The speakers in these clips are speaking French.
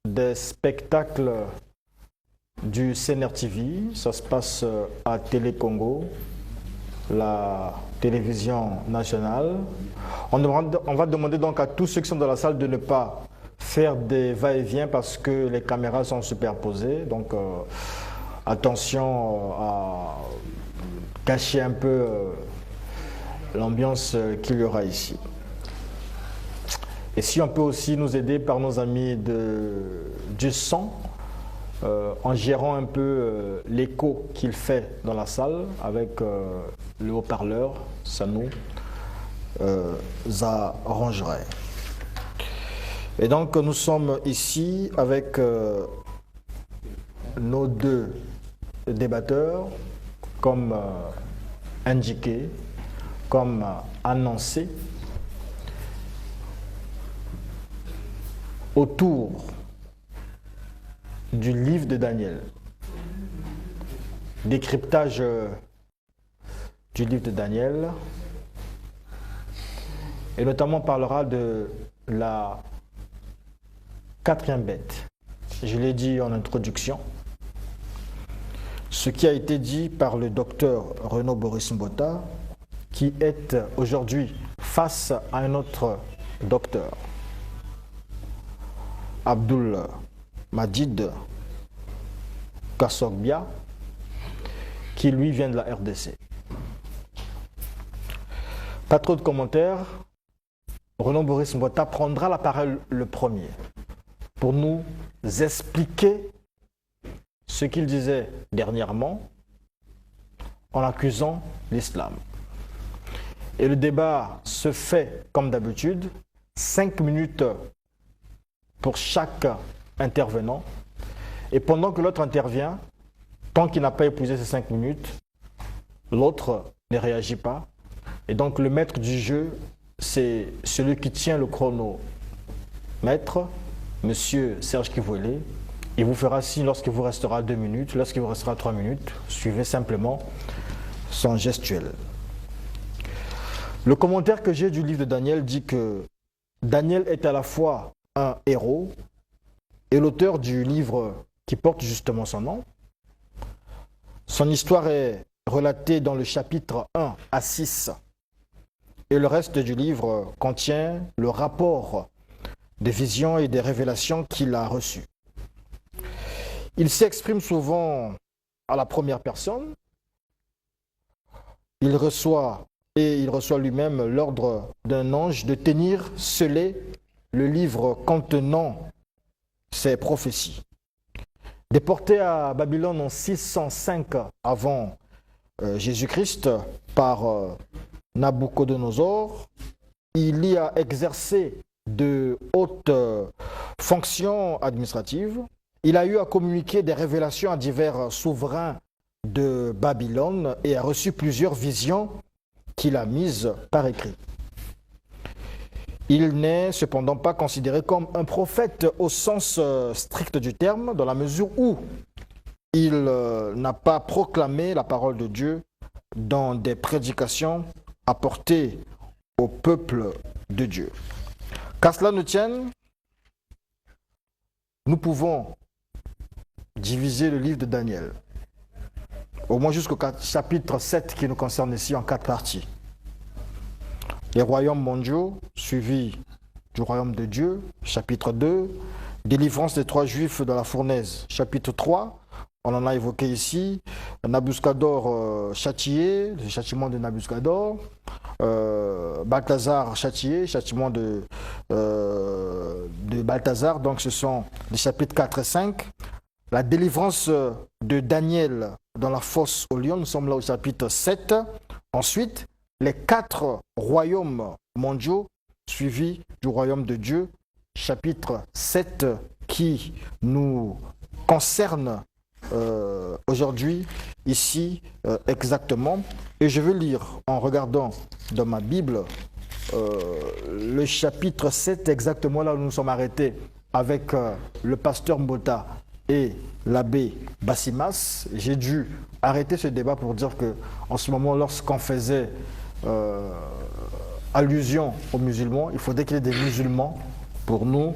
des spectacles du CNR-TV. Ça se passe à Télé Congo, la télévision nationale. On va demander donc à tous ceux qui sont dans la salle de ne pas faire des va-et-vient parce que les caméras sont superposées. Donc attention à cacher un peu l'ambiance qu'il y aura ici. Et si on peut aussi nous aider par nos amis du son, en gérant un peu l'écho qu'il fait dans la salle avec le haut-parleur, ça nous arrangerait. Et donc nous sommes ici avec nos deux débatteurs, comme indiqué, comme annoncé, autour du livre de Daniel. Décryptage du livre de Daniel. Et notamment on parlera de la quatrième bête. Je l'ai dit en introduction. Ce qui a été dit par le docteur Renaud Boris Mbota, qui est aujourd'hui face à un autre docteur, Abdul Majid Kassogbia, qui lui vient de la RDC. Pas trop de commentaires. Renaud Boris Mbota prendra la parole le premier pour nous expliquer ce qu'il disait dernièrement en accusant l'islam. Et le débat se fait comme d'habitude, 5 minutes pour chaque intervenant. Et pendant que l'autre intervient, tant qu'il n'a pas épuisé ces 5 minutes, l'autre ne réagit pas. Et donc le maître du jeu, c'est celui qui tient le chronomètre, Monsieur Serge Kivuele. Il vous fera signe lorsqu'il vous restera 2 minutes, lorsqu'il vous restera 3 minutes. Suivez simplement son gestuel. Le commentaire que j'ai du livre de Daniel dit que Daniel est à la fois un héros et l'auteur du livre qui porte justement son nom. Son histoire est relatée dans le chapitre 1 à 6 et le reste du livre contient le rapport des visions et des révélations qu'il a reçues. Il s'exprime souvent à la première personne. Il reçoit lui-même l'ordre d'un ange de tenir scellé le livre contenant ses prophéties. Déporté à Babylone en 605 avant Jésus-Christ par Nabuchodonosor, il y a exercé de hautes fonctions administratives. Il a eu à communiquer des révélations à divers souverains de Babylone et a reçu plusieurs visions qu'il a mises par écrit. Il n'est cependant pas considéré comme un prophète au sens strict du terme, dans la mesure où il n'a pas proclamé la parole de Dieu dans des prédications apportées au peuple de Dieu. Qu'à cela ne tienne, nous pouvons diviser le livre de Daniel, au moins jusqu'au chapitre 7 qui nous concerne ici en 4 parties. Les royaumes mondiaux, suivis du royaume de Dieu, chapitre 2, délivrance des 3 juifs de la fournaise, chapitre 3, on en a évoqué ici, Nabuchodonosor châtié, le châtiment de Nabuchodonosor, Balthazar châtié, châtiment de Balthazar, donc ce sont les chapitres 4 et 5. La délivrance de Daniel dans la fosse au lion, nous sommes là au chapitre 7. Ensuite, les 4 royaumes mondiaux suivis du royaume de Dieu, chapitre 7 qui nous concerne aujourd'hui, ici exactement. Et je vais lire en regardant dans ma Bible le chapitre 7 exactement là où nous sommes arrêtés avec le pasteur Mbota et l'abbé Bassimas. J'ai dû arrêter ce débat pour dire que en ce moment, lorsqu'on faisait allusion aux musulmans, il faudrait qu'il y ait des musulmans pour nous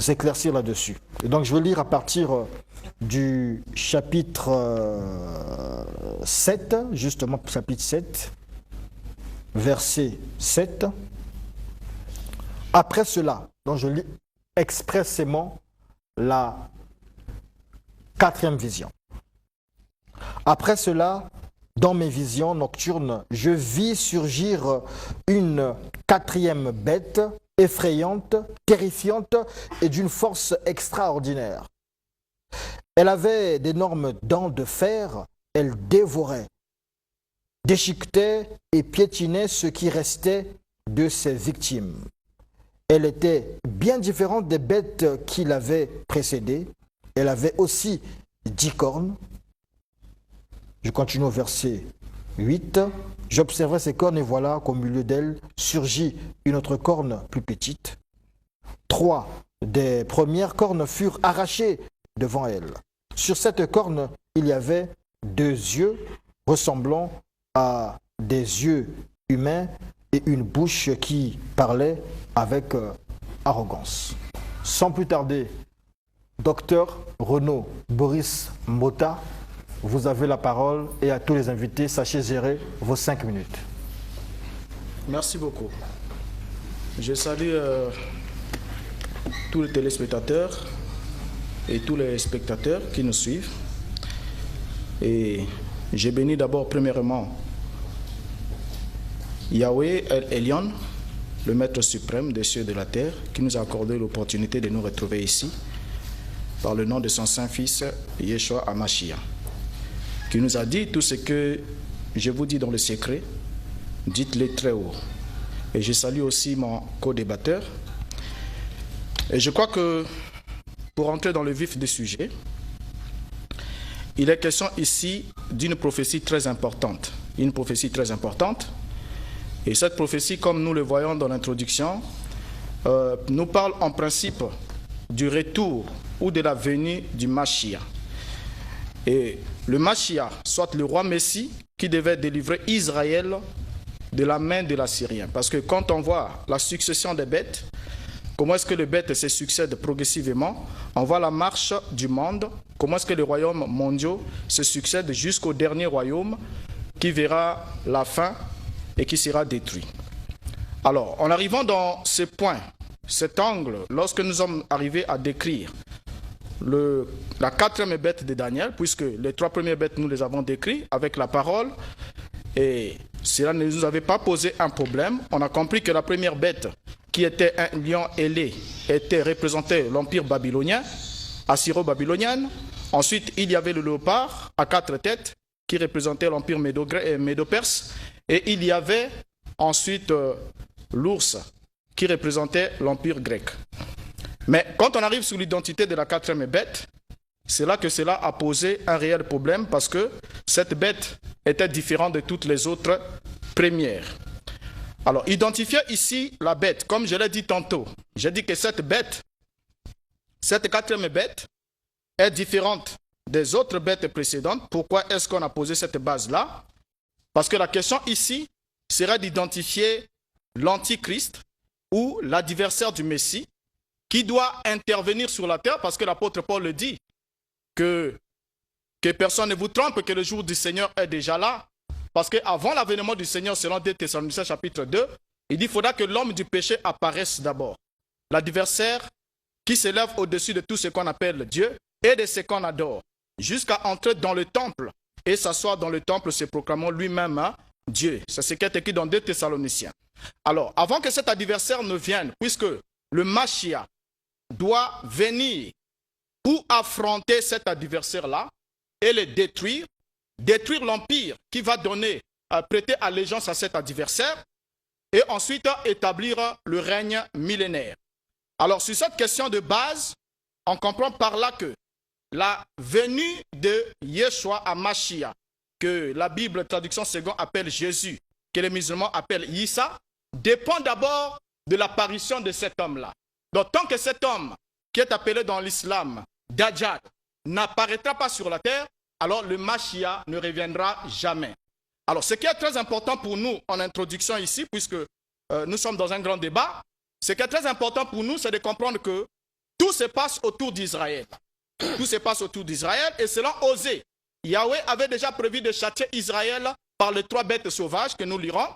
éclaircir là-dessus. Et donc je vais lire à partir du chapitre 7, justement chapitre 7, verset 7. Après cela, donc je lis expressément la 4e vision. Après cela, dans mes visions nocturnes, je vis surgir une 4e bête, effrayante, terrifiante et d'une force extraordinaire. Elle avait d'énormes dents de fer, elle dévorait, déchiquetait et piétinait ce qui restait de ses victimes. Elle était bien différente des bêtes qui l'avaient précédée. Elle avait aussi 10 cornes. Je continue au verset 8. J'observais ces cornes et voilà qu'au milieu d'elles surgit une autre corne plus petite. 3 des premières cornes furent arrachées devant elle. Sur cette corne, il y avait 2 yeux ressemblant à des yeux humains et une bouche qui parlait avec arrogance. Sans plus tarder, Docteur Renaud Boris Mbota, vous avez la parole et à tous les invités, sachez gérer vos 5 minutes. Merci beaucoup. Je salue tous les téléspectateurs et tous les spectateurs qui nous suivent. Et j'ai béni d'abord premièrement Yahweh El Elyon, le Maître suprême des cieux et de la terre, qui nous a accordé l'opportunité de nous retrouver ici par le nom de son Saint-Fils Yeshua HaMashiach, qui nous a dit tout ce que je vous dis dans le secret, dites-le très haut. Et je salue aussi mon co-débatteur. Et je crois que pour entrer dans le vif du sujet, il est question ici d'une prophétie très importante. Une prophétie très importante. Et cette prophétie, comme nous le voyons dans l'introduction, nous parle en principe du retour ou de la venue du Mashiach. Et le Mashiach, soit le roi Messie, qui devait délivrer Israël de la main de l'Assyrien. Parce que quand on voit la succession des bêtes, comment est-ce que les bêtes se succèdent progressivement, on voit la marche du monde, comment est-ce que les royaumes mondiaux se succèdent jusqu'au dernier royaume qui verra la fin et qui sera détruit. Alors, en arrivant dans ce point, cet angle, lorsque nous sommes arrivés à décrire la 4e bête de Daniel, puisque les 3 premières bêtes, nous les avons décrites avec la parole, et cela ne nous avait pas posé un problème. On a compris que la première bête, qui était un lion ailé, représentait l'empire babylonien, assyro-babylonien. Ensuite, il y avait le léopard à 4 têtes, qui représentait l'empire médo-perse. Et il y avait ensuite l'ours, qui représentait l'empire grec. Mais quand on arrive sur l'identité de la 4e bête, c'est là que cela a posé un réel problème parce que cette bête était différente de toutes les autres premières. Alors, identifier ici la bête, comme je l'ai dit tantôt, j'ai dit que cette bête, cette 4e bête, est différente des autres bêtes précédentes. Pourquoi est-ce qu'on a posé cette base-là? Parce que la question ici serait d'identifier l'antichrist ou l'adversaire du Messie qui doit intervenir sur la terre, parce que l'apôtre Paul le dit, que personne ne vous trompe, que le jour du Seigneur est déjà là. Parce qu'avant l'avènement du Seigneur, selon 2 Thessaloniciens chapitre 2, il dit qu'il faudra que l'homme du péché apparaisse d'abord. L'adversaire qui s'élève au-dessus de tout ce qu'on appelle Dieu et de ce qu'on adore, jusqu'à entrer dans le temple et s'asseoir dans le temple, se proclamant lui-même Dieu. C'est ce qui est écrit dans 2 Thessaloniciens. Alors, avant que cet adversaire ne vienne, puisque le Mashiach doit venir pour affronter cet adversaire-là et le détruire l'empire qui va donner, prêter allégeance à cet adversaire et ensuite établir le règne millénaire. Alors, sur cette question de base, on comprend par là que la venue de Yeshua HaMashiach, que la Bible traduction seconde appelle Jésus, que les musulmans appellent Issa, dépend d'abord de l'apparition de cet homme-là. Donc, tant que cet homme, qui est appelé dans l'islam Dajjal, n'apparaîtra pas sur la terre, alors le Mashiach ne reviendra jamais. Alors, ce qui est très important pour nous en introduction ici, puisque nous sommes dans un grand débat, ce qui est très important pour nous, c'est de comprendre que tout se passe autour d'Israël. Tout se passe autour d'Israël et selon Osée, Yahweh avait déjà prévu de châtier Israël par les 3 bêtes sauvages que nous lirons.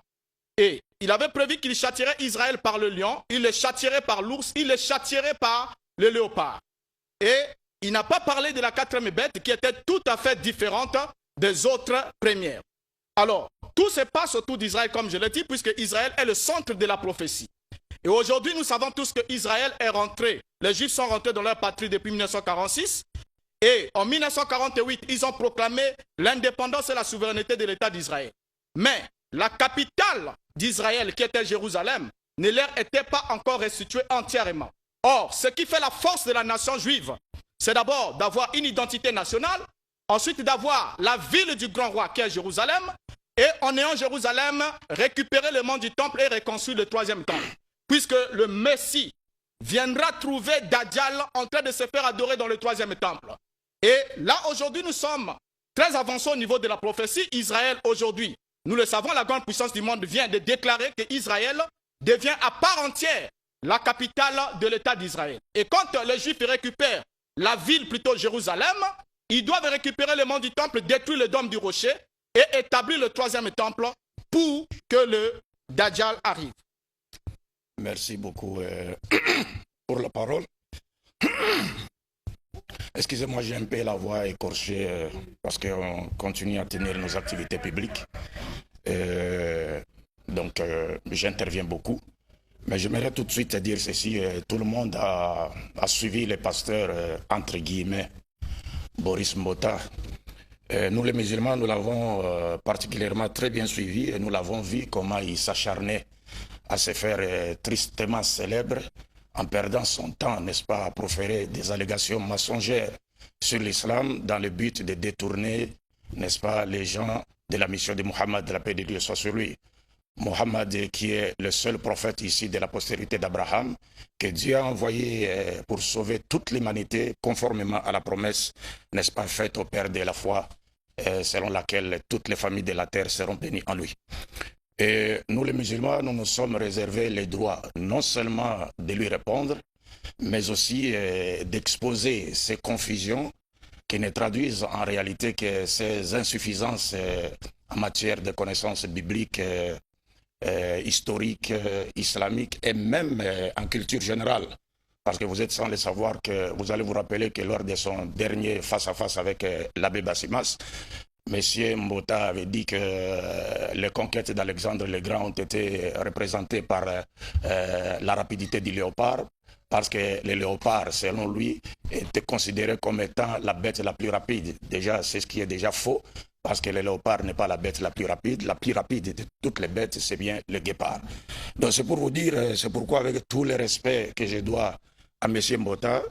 Et il avait prévu qu'il châtierait Israël par le lion, il le châtierait par l'ours, il le châtierait par le léopard. Et il n'a pas parlé de la 4e bête qui était tout à fait différente des autres premières. Alors, tout se passe autour d'Israël, comme je l'ai dit, puisque Israël est le centre de la prophétie. Et aujourd'hui, nous savons tous que Israël est rentré. Les Juifs sont rentrés dans leur patrie depuis 1946. Et en 1948, ils ont proclamé l'indépendance et la souveraineté de l'État d'Israël. Mais la capitale d'Israël, qui était Jérusalem, ne leur était pas encore restituée entièrement. Or, ce qui fait la force de la nation juive, c'est d'abord d'avoir une identité nationale, ensuite d'avoir la ville du grand roi qui est Jérusalem, et en ayant Jérusalem, récupérer le mont du temple et reconstruire le 3e temple. Puisque le Messie viendra trouver Dajjal en train de se faire adorer dans le 3e temple. Et là, aujourd'hui, nous sommes très avancés au niveau de la prophétie. Israël, aujourd'hui, nous le savons, la grande puissance du monde vient de déclarer que Israël devient à part entière la capitale de l'État d'Israël. Et quand les Juifs récupèrent la ville, plutôt Jérusalem, ils doivent récupérer le mont du temple, détruire le dôme du rocher et établir le 3e temple pour que le Dajjal arrive. Merci beaucoup pour la parole. Excusez-moi, j'ai un peu la voix écorchée parce qu'on continue à tenir nos activités publiques. Donc, j'interviens beaucoup. Mais j'aimerais tout de suite dire ceci. Tout le monde a suivi le pasteur, entre guillemets, Boris Mbota. Nous, les musulmans, nous l'avons particulièrement très bien suivi et nous l'avons vu comment il s'acharnait à se faire tristement célèbre en perdant son temps, n'est-ce pas, à proférer des allégations mensongères sur l'islam dans le but de détourner, n'est-ce pas, les gens de la mission de Mohammed, de la paix de Dieu soit sur lui. Mohammed qui est le seul prophète ici de la postérité d'Abraham, que Dieu a envoyé pour sauver toute l'humanité conformément à la promesse, n'est-ce pas, faite au Père de la foi, selon laquelle toutes les familles de la terre seront bénies en lui. Et nous les musulmans, nous nous sommes réservés les droits non seulement de lui répondre, mais aussi d'exposer ces confusions qui ne traduisent en réalité que ces insuffisances en matière de connaissances bibliques, historiques, islamiques et même en culture générale. Parce que vous êtes sans le savoir que vous allez vous rappeler que lors de son dernier face-à-face avec l'abbé Bassimas, Monsieur Mbota avait dit que les conquêtes d'Alexandre le Grand ont été représentées par la rapidité du léopard, parce que le léopard, selon lui, était considéré comme étant la bête la plus rapide. Déjà, c'est ce qui est déjà faux, parce que le léopard n'est pas la bête la plus rapide. La plus rapide de toutes les bêtes, c'est bien le guépard. Donc c'est pour vous dire, c'est pourquoi avec tout le respect que je dois à Monsieur Mbota,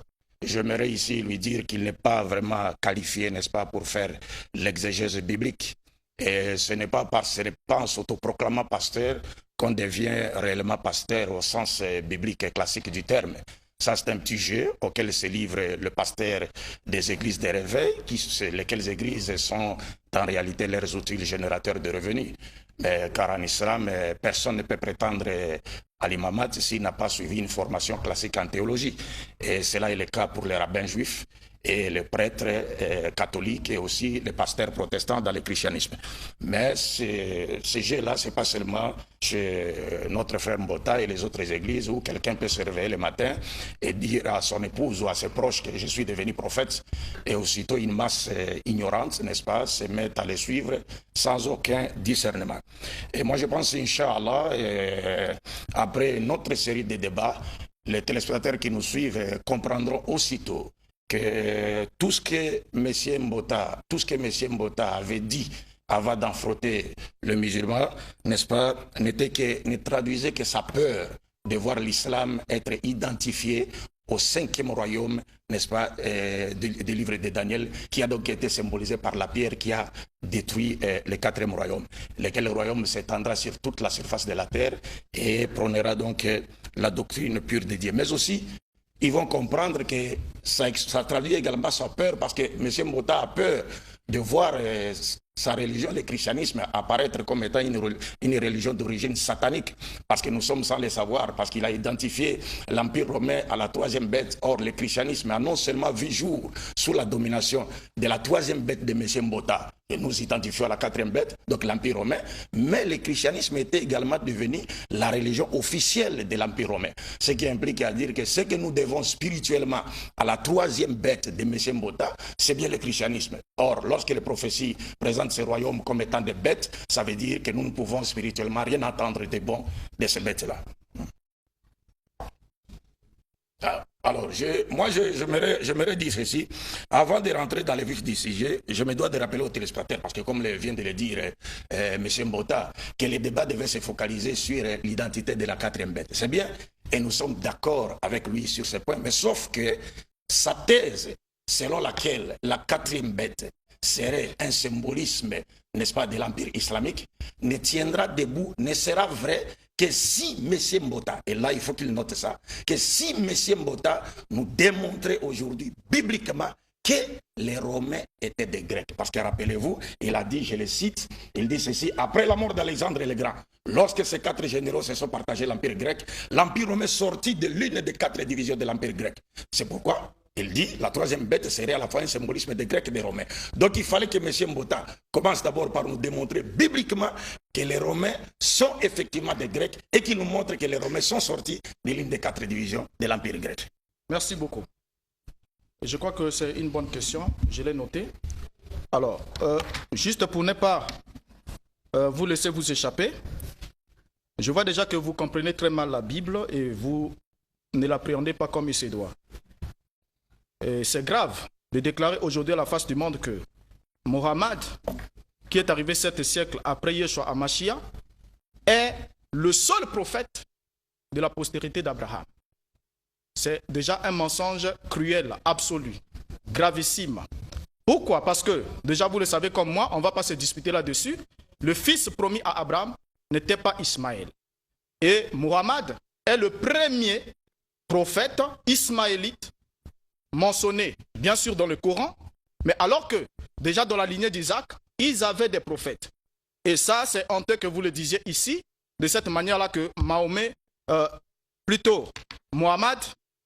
j'aimerais ici lui dire qu'il n'est pas vraiment qualifié, n'est-ce pas, pour faire l'exégèse biblique. Et ce n'est pas en s'autoproclamant pasteur qu'on devient réellement pasteur au sens biblique et classique du terme. Ça, c'est un petit jeu auquel se livre le pasteur des églises de réveil, lesquelles églises sont en réalité leurs outils générateurs de revenus. Car en islam, personne ne peut prétendre à l'imamat s'il n'a pas suivi une formation classique en théologie. Et cela est le cas pour les rabbins juifs et les prêtres catholiques et aussi les pasteurs protestants dans le christianisme. Mais ces jeux-là, ce n'est pas seulement chez notre frère Mbota et les autres églises où quelqu'un peut se réveiller le matin et dire à son épouse ou à ses proches que je suis devenu prophète, et aussitôt une masse ignorante, n'est-ce pas, se met à les suivre sans aucun discernement. Et moi je pense, Inch'Allah, après notre série de débats, les téléspectateurs qui nous suivent comprendront aussitôt que tout ce que M. Mbota avait dit avant d'en frotter le musulman, n'est-ce pas, ne traduisait que sa peur de voir l'islam être identifié au 5e royaume, n'est-ce pas, du livre de Daniel, qui a donc été symbolisé par la pierre qui a détruit le 4e royaume, lequel royaume s'étendra sur toute la surface de la terre et prônera donc la doctrine pure de Dieu. Mais aussi, ils vont comprendre que ça traduit également sa peur, parce que M. Mbota a peur de voir sa religion, le christianisme, apparaître comme étant une religion d'origine satanique, parce que nous sommes sans le savoir, parce qu'il a identifié l'Empire romain à la troisième bête. Or, le christianisme a non seulement vu jour sous la domination de la troisième bête de M. Mbota, et nous identifions à la quatrième bête, donc l'Empire romain, mais le christianisme était également devenu la religion officielle de l'Empire romain. Ce qui implique à dire que ce que nous devons spirituellement à la troisième bête de M. Mbota, c'est bien le christianisme. Or, lorsque les prophéties présentent ces royaumes comme étant des bêtes, ça veut dire que nous ne pouvons spirituellement rien attendre de bon de ces bêtes-là. Alors, j'aimerais dire ceci. Avant de rentrer dans le vif du sujet, je me dois de rappeler aux téléspectateurs, parce que comme vient de le dire M. Mbota, que le débat devait se focaliser sur l'identité de la quatrième bête. C'est bien, et nous sommes d'accord avec lui sur ce point, mais sauf que sa thèse, selon laquelle la quatrième bête serait un symbolisme, n'est-ce pas, de l'Empire islamique, ne tiendra debout, ne sera vrai que si M. Mbota, et là il faut qu'il note ça, que si M. Mbota nous démontrait aujourd'hui bibliquement que les Romains étaient des Grecs. Parce que rappelez-vous, il a dit, je le cite, il dit ceci: après la mort d'Alexandre le Grand, lorsque ces 4 généraux se sont partagés l'Empire grec, l'Empire romain sortit de l'une des 4 divisions de l'Empire grec. C'est pourquoi il dit la troisième bête serait à la fois un symbolisme des Grecs et des Romains. Donc il fallait que M. Mbota commence d'abord par nous démontrer bibliquement que les Romains sont effectivement des Grecs et qu'il nous montre que les Romains sont sortis de l'une des 4 divisions de l'Empire grec. Merci beaucoup. Je crois que c'est une bonne question, je l'ai noté. Alors, juste pour ne pas vous laisser vous échapper, je vois déjà que vous comprenez très mal la Bible et vous ne l'appréhendez pas comme il se doit. Et c'est grave de déclarer aujourd'hui à la face du monde que Mohammed, qui est arrivé 7 siècles après Yeshua HaMashiach, est le seul prophète de la postérité d'Abraham. C'est déjà un mensonge cruel, absolu, gravissime. Pourquoi? Parce que, déjà vous le savez comme moi, on ne va pas se disputer là-dessus, le fils promis à Abraham n'était pas Ismaël. Et Mohammed est le premier prophète ismaélite mentionné, bien sûr dans le Coran, mais alors que, déjà dans la lignée d'Isaac, ils avaient des prophètes. Et ça, c'est honteux que vous le disiez ici, de cette manière-là que Mahomet, Mohammed,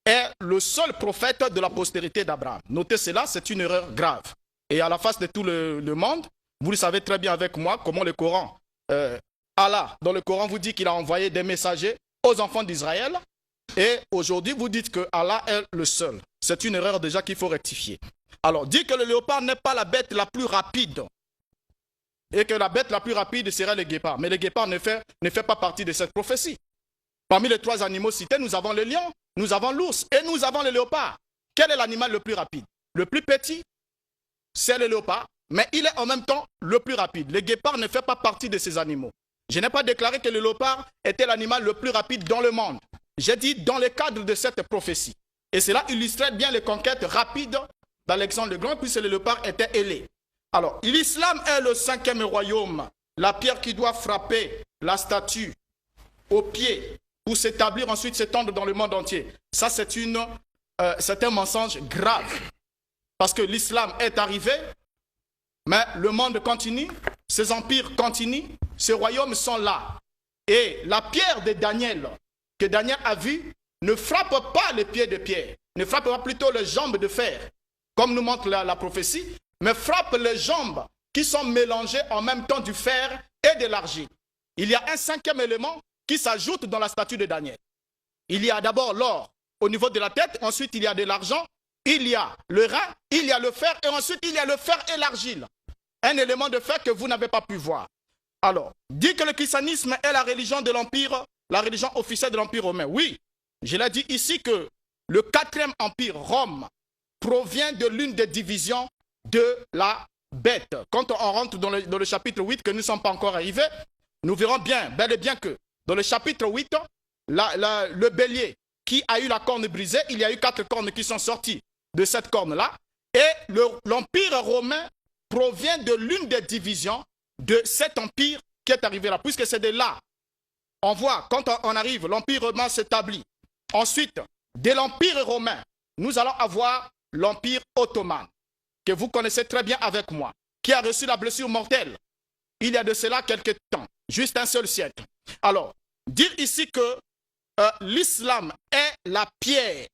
est le seul prophète de la postérité d'Abraham. Notez cela, c'est une erreur grave. Et à la face de tout le monde, vous le savez très bien avec moi, comment le Coran, Allah, dans le Coran, vous dit qu'il a envoyé des messagers aux enfants d'Israël, et aujourd'hui, vous dites que Allah est le seul. C'est une erreur déjà qu'il faut rectifier. Alors, dire que le léopard n'est pas la bête la plus rapide, et que la bête la plus rapide serait le guépard. Mais le guépard ne fait pas partie de cette prophétie. Parmi les 3 animaux cités, nous avons le lion, nous avons l'ours et nous avons le léopard. Quel est l'animal le plus rapide? Le plus petit, c'est le léopard, mais il est en même temps le plus rapide. Le guépard ne fait pas partie de ces animaux. Je n'ai pas déclaré que le léopard était l'animal le plus rapide dans le monde. J'ai dit dans le cadre de cette prophétie. Et cela illustrait bien les conquêtes rapides d'Alexandre le Grand, puisque le léopard était ailé. Alors, l'islam est le 5e royaume, la pierre qui doit frapper la statue au pied pour s'établir, ensuite s'étendre dans le monde entier. Ça, c'est un mensonge grave. Parce que l'islam est arrivé, mais le monde continue, ces empires continuent, ces royaumes sont là. Et la pierre de Daniel, que Daniel a vue, ne frappe pas les pieds de pierre, ne frappe pas plutôt les jambes de fer, comme nous montre la prophétie, mais frappe les jambes qui sont mélangées en même temps du fer et de l'argile. Il y a un 5e élément qui s'ajoute dans la statue de Daniel. Il y a d'abord l'or au niveau de la tête, ensuite il y a de l'argent, il y a le rein, il y a le fer, et ensuite il y a le fer et l'argile. Un élément de fer que vous n'avez pas pu voir. Alors, dire que le christianisme est la religion de l'Empire, la religion officielle de l'Empire romain, oui. Je l'ai dit ici que le 4e empire, Rome, provient de l'une des divisions de la bête. Quand on rentre dans le chapitre 8, que nous ne sommes pas encore arrivés, nous verrons bien, bel et bien que dans le chapitre 8, le bélier qui a eu la corne brisée, il y a eu 4 cornes qui sont sorties de cette corne-là, et l'empire romain provient de l'une des divisions de cet empire qui est arrivé là, puisque c'est de là. On voit, quand on arrive, l'empire romain s'établit. Ensuite, de l'empire romain, nous allons avoir l'empire ottoman, que vous connaissez très bien avec moi. qui a reçu la blessure mortelle il y a de cela quelques temps, juste un seul siècle. Alors, dire ici que l'islam est la pierre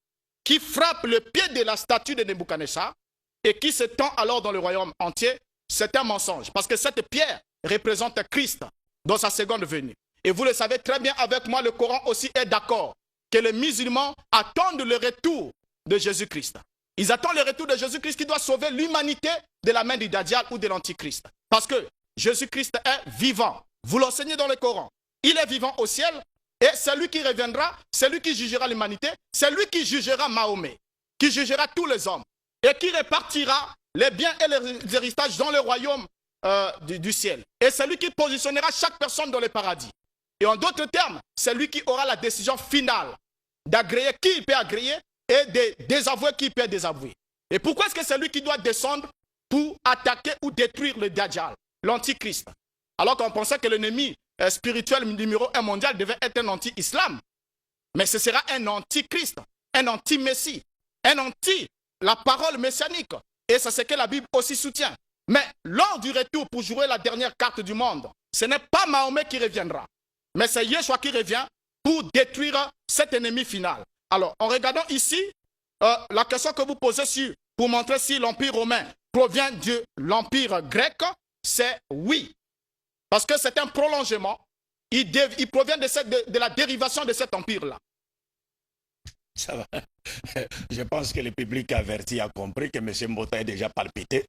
qui frappe le pied de la statue de Nebuchadnezzar et qui s'étend alors dans le royaume entier, c'est un mensonge. Parce que cette pierre représente Christ dans sa seconde venue. Et vous le savez très bien avec moi, le Coran aussi est d'accord que les musulmans attendent le retour de Jésus-Christ. Ils attendent le retour de Jésus-Christ qui doit sauver l'humanité de la main du Dajjal ou de l'Antichrist. Parce que Jésus-Christ est vivant. Vous l'enseignez dans le Coran. Il est vivant au ciel et c'est lui qui reviendra, c'est lui qui jugera l'humanité, c'est lui qui jugera Mahomet, qui jugera tous les hommes et qui répartira les biens et les héritages dans le royaume du ciel. Et c'est lui qui positionnera chaque personne dans le paradis. Et en d'autres termes, c'est lui qui aura la décision finale d'agréer qui il peut agréer et de désavouer qui il peut désavouer. Et pourquoi est-ce que c'est lui qui doit descendre pour attaquer ou détruire le Dajjal, l'Antichrist? Alors qu'on pensait que l'ennemi spirituel numéro 1 mondial devait être un anti-islam. Mais ce sera un anti-Christ, un anti-Messie, un anti-la parole messianique. Et c'est ce que la Bible aussi soutient. Mais lors du retour pour jouer la dernière carte du monde, ce n'est pas Mahomet qui reviendra, mais c'est Yeshua qui revient pour détruire cet ennemi final. Alors, en regardant ici, la question que vous posez pour montrer si l'Empire romain provient de l'Empire grec, c'est oui. Parce que c'est un prolongement, il provient de la dérivation de cet empire-là. Ça va. Je pense que le public averti a compris que M. Mbota est déjà palpité.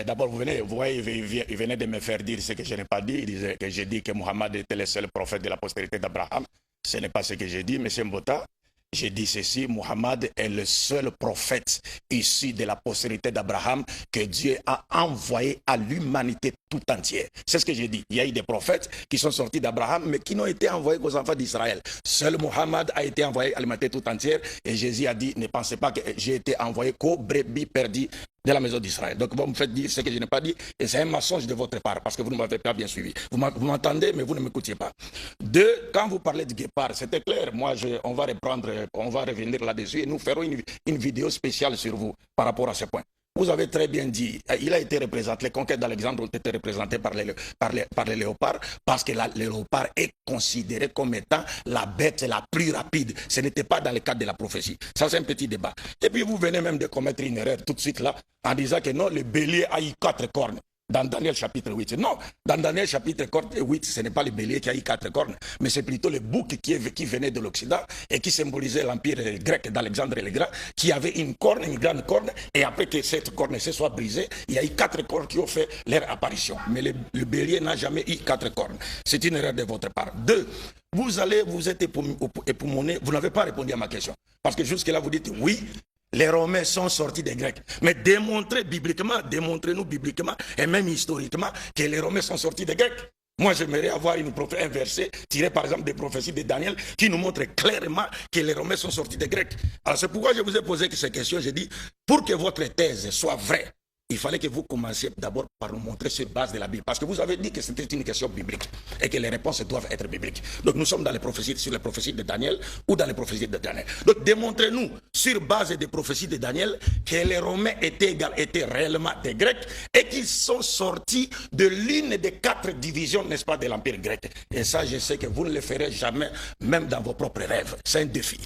D'abord, vous voyez, il venait de me faire dire ce que je n'ai pas dit. Il disait que j'ai dit que Mohammed était le seul prophète de la postérité d'Abraham. Ce n'est pas ce que j'ai dit, M. Mbota. J'ai dit ceci, Mohammed est le seul prophète issu de la postérité d'Abraham que Dieu a envoyé à l'humanité tout entière. C'est ce que j'ai dit. Il y a eu des prophètes qui sont sortis d'Abraham, mais qui n'ont été envoyés qu'aux enfants d'Israël. Seul Mohammed a été envoyé à l'humanité tout entière. Et Jésus a dit, ne pensez pas que j'ai été envoyé qu'aux brebis perdues de la maison d'Israël. Donc vous me faites dire ce que je n'ai pas dit, et c'est un mensonge de votre part, parce que vous ne m'avez pas bien suivi. Vous m'entendez, mais vous ne m'écoutiez pas. Deux, quand vous parlez de guépard, c'était clair. Moi, on va revenir là-dessus, et nous ferons une vidéo spéciale sur vous, par rapport à ce point. Vous avez très bien dit, il a été représenté, les conquêtes d'Alexandre ont été représentées par les léopards, parce que le léopard est considéré comme étant la bête la plus rapide. Ce n'était pas dans le cadre de la prophétie. Ça, c'est un petit débat. Et puis, vous venez même de commettre une erreur tout de suite là, en disant que non, le bélier a eu 4 cornes. Dans Daniel chapitre 8. Non, dans Daniel chapitre 8, ce n'est pas le bélier qui a eu 4 cornes, mais c'est plutôt le bouc qui venait de l'Occident et qui symbolisait l'empire grec d'Alexandre le Grand, qui avait une corne, une grande corne, et après que cette corne se soit brisée, il y a eu 4 cornes qui ont fait leur apparition. Mais le bélier n'a jamais eu 4 cornes. C'est une erreur de votre part. 2, vous êtes époumoné, vous n'avez pas répondu à ma question. Parce que jusque-là, vous dites oui. Les Romains sont sortis des Grecs. Mais démontrez-nous bibliquement et même historiquement que les Romains sont sortis des Grecs. Moi, j'aimerais avoir un verset tiré par exemple des prophéties de Daniel qui nous montre clairement que les Romains sont sortis des Grecs. Alors c'est pourquoi je vous ai posé ces questions. J'ai dit, pour que votre thèse soit vraie, il fallait que vous commenciez d'abord par nous montrer sur base de la Bible. Parce que vous avez dit que c'était une question biblique et que les réponses doivent être bibliques. Donc nous sommes dans les prophéties, sur les prophéties de Daniel ou dans les prophéties de Daniel. Donc démontrez-nous sur base des prophéties de Daniel que les Romains étaient réellement des Grecs et qu'ils sont sortis de l'une des 4 divisions, n'est-ce pas, de l'Empire grec. Et ça, je sais que vous ne le ferez jamais, même dans vos propres rêves. C'est un défi.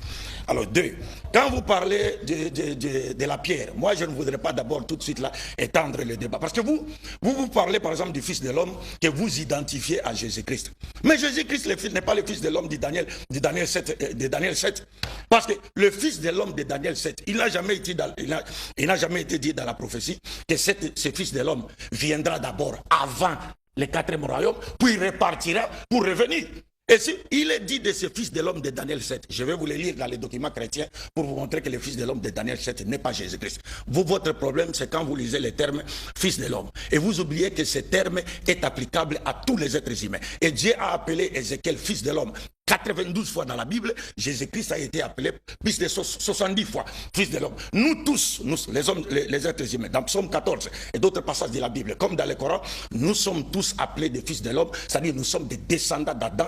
Alors 2, quand vous parlez de la pierre, moi je ne voudrais pas d'abord tout de suite là étendre le débat. Parce que vous parlez par exemple du Fils de l'homme que vous identifiez à Jésus-Christ. Mais Jésus-Christ n'est pas le Fils de l'homme de Daniel 7. Parce que le Fils de l'homme de Daniel 7, il n'a jamais été dit dans la prophétie que ce Fils de l'homme viendra d'abord avant le 4e royaume, puis il repartira pour revenir. Et si il est dit de ce Fils de l'homme de Daniel 7, je vais vous le lire dans les documents chrétiens pour vous montrer que le Fils de l'homme de Daniel 7 n'est pas Jésus-Christ. Votre problème, c'est quand vous lisez le terme Fils de l'homme. Et vous oubliez que ce terme est applicable à tous les êtres humains. Et Dieu a appelé Ézéchiel Fils de l'homme 92 fois dans la Bible. Jésus-Christ a été appelé plus de 70 fois Fils de l'homme. Nous tous, les êtres humains, dans Psaume 14 et d'autres passages de la Bible, comme dans le Coran, nous sommes tous appelés des Fils de l'homme, c'est-à-dire nous sommes des descendants d'Adam.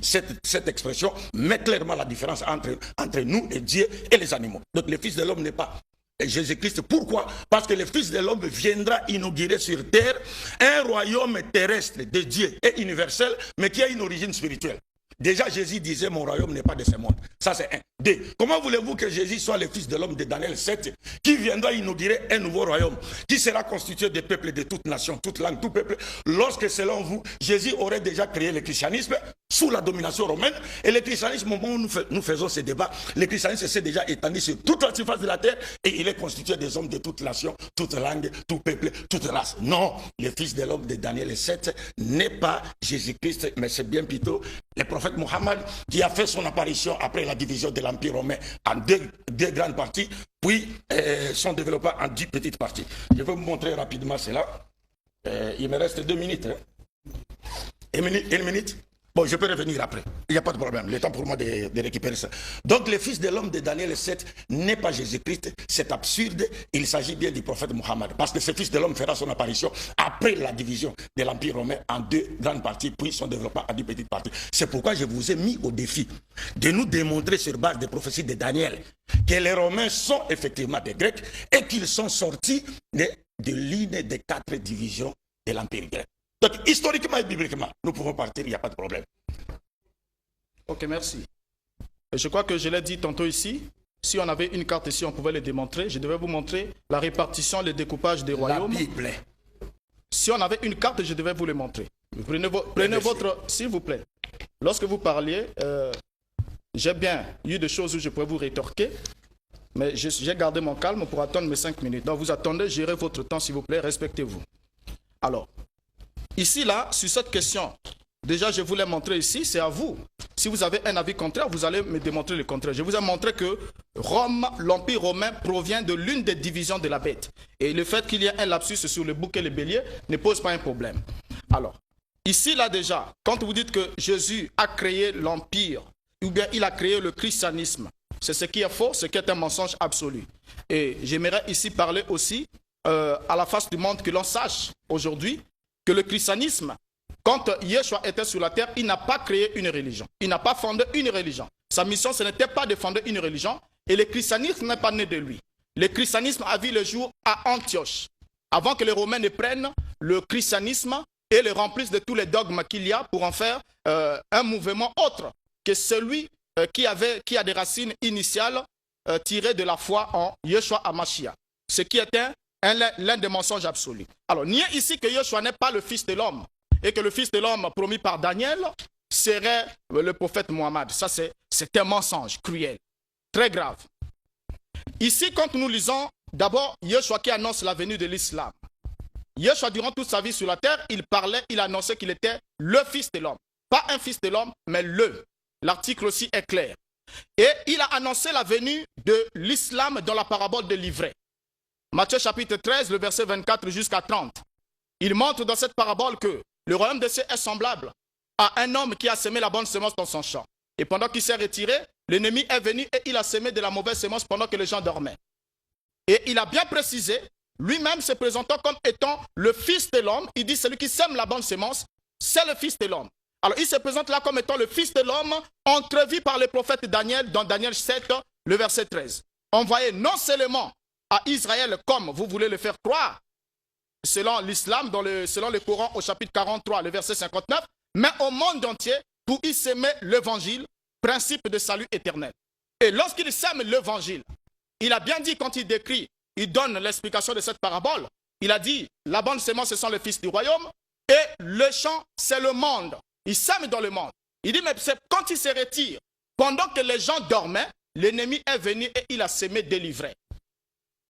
Cette expression met clairement la différence entre nous et Dieu et les animaux. Donc le Fils de l'homme n'est pas Jésus-Christ. Pourquoi? Parce que le Fils de l'homme viendra inaugurer sur terre un royaume terrestre de Dieu et universel, mais qui a une origine spirituelle. Déjà, Jésus disait, mon royaume n'est pas de ce monde. Ça, c'est un. Deux, comment voulez-vous que Jésus soit le fils de l'homme de Daniel 7, qui viendra inaugurer un nouveau royaume, qui sera constitué de peuples de toutes nations, toutes langues, tout peuple, lorsque, selon vous, Jésus aurait déjà créé le christianisme sous la domination romaine, et le christianisme, au moment où nous faisons ces débats, le christianisme s'est déjà étendu sur toute la surface de la terre, et il est constitué des hommes de toutes nations, toutes langues, tout peuple, toute race. Non, le fils de l'homme de Daniel 7 n'est pas Jésus-Christ, mais c'est bien plutôt le prophète Mohammed qui a fait son apparition après la division de l'Empire romain en deux grandes parties, puis son développement en 10 petites parties. Je vais vous montrer rapidement cela. Il me reste 2 minutes. Hein. Une minute. Bon, je peux revenir après. Il n'y a pas de problème. Le temps pour moi de récupérer ça. Donc, le fils de l'homme de Daniel 7 n'est pas Jésus-Christ. C'est absurde. Il s'agit bien du prophète Mohammed. Parce que ce fils de l'homme fera son apparition après la division de l'Empire romain en 2 grandes parties, puis son développement en 10 petites parties. C'est pourquoi je vous ai mis au défi de nous démontrer sur base des prophéties de Daniel que les Romains sont effectivement des Grecs et qu'ils sont sortis de l'une des 4 divisions de l'Empire grec. Donc, historiquement et bibliquement, nous pouvons partir, il n'y a pas de problème. Ok, merci. Je crois que je l'ai dit tantôt ici, si on avait une carte ici, on pouvait le démontrer. Je devais vous montrer la répartition, le découpage des royaumes. La Bible. Si on avait une carte, je devais vous le montrer. Prenez votre... S'il vous plaît. Lorsque vous parliez, j'ai bien eu des choses où je pouvais vous rétorquer, mais j'ai gardé mon calme pour attendre mes 5 minutes. Donc, vous attendez, gérez votre temps, s'il vous plaît, respectez-vous. Alors, ici, là, sur cette question, déjà, je vous l'ai montré ici, c'est à vous. Si vous avez un avis contraire, vous allez me démontrer le contraire. Je vous ai montré que Rome, l'Empire romain, provient de l'une des divisions de la bête. Et le fait qu'il y ait un lapsus sur le bouc et le bélier ne pose pas un problème. Alors, ici, là, déjà, quand vous dites que Jésus a créé l'Empire, ou bien il a créé le christianisme, c'est ce qui est faux, ce qui est un mensonge absolu. Et j'aimerais ici parler aussi à la face du monde que l'on sache aujourd'hui que le christianisme, quand Yeshua était sur la terre, il n'a pas créé une religion. Il n'a pas fondé une religion. Sa mission, ce n'était pas de fonder une religion. Et le christianisme n'est pas né de lui. Le christianisme a vu le jour à Antioche. Avant que les Romains ne prennent le christianisme et le remplissent de tous les dogmes qu'il y a pour en faire un mouvement autre que celui qui a des racines initiales tirées de la foi en Yeshua HaMashiach. Ce qui était l'un des mensonges absolus. Alors, nier ici que Yeshua n'est pas le fils de l'homme et que le fils de l'homme promis par Daniel serait le prophète Mohammed. Ça, c'est un mensonge cruel, très grave. Ici, quand nous lisons d'abord Yeshua qui annonce la venue de l'islam. Yeshua, durant toute sa vie sur la terre, il annonçait qu'il était le fils de l'homme. Pas un fils de l'homme, mais le. L'article aussi est clair. Et il a annoncé la venue de l'islam dans la parabole de l'ivraie. Matthieu chapitre 13, le verset 24 jusqu'à 30. Il montre dans cette parabole que le royaume des cieux est semblable à un homme qui a semé la bonne semence dans son champ. Et pendant qu'il s'est retiré, l'ennemi est venu et il a semé de la mauvaise semence pendant que les gens dormaient. Et il a bien précisé, lui-même se présentant comme étant le fils de l'homme. Il dit celui qui sème la bonne semence, c'est le fils de l'homme. Alors il se présente là comme étant le fils de l'homme entrevu par le prophète Daniel dans Daniel 7, le verset 13. Envoyé non seulement à Israël comme vous voulez le faire croire, selon l'islam, selon le Coran au chapitre 43, le verset 59, mais au monde entier pour y semer l'évangile, principe de salut éternel. Et lorsqu'il sème l'évangile, il a bien dit quand il décrit, il donne l'explication de cette parabole, il a dit la bonne semence ce sont les fils du royaume et le champ c'est le monde. Il sème dans le monde. Il dit mais c'est quand il se retire, pendant que les gens dormaient, l'ennemi est venu et il a semé délivré.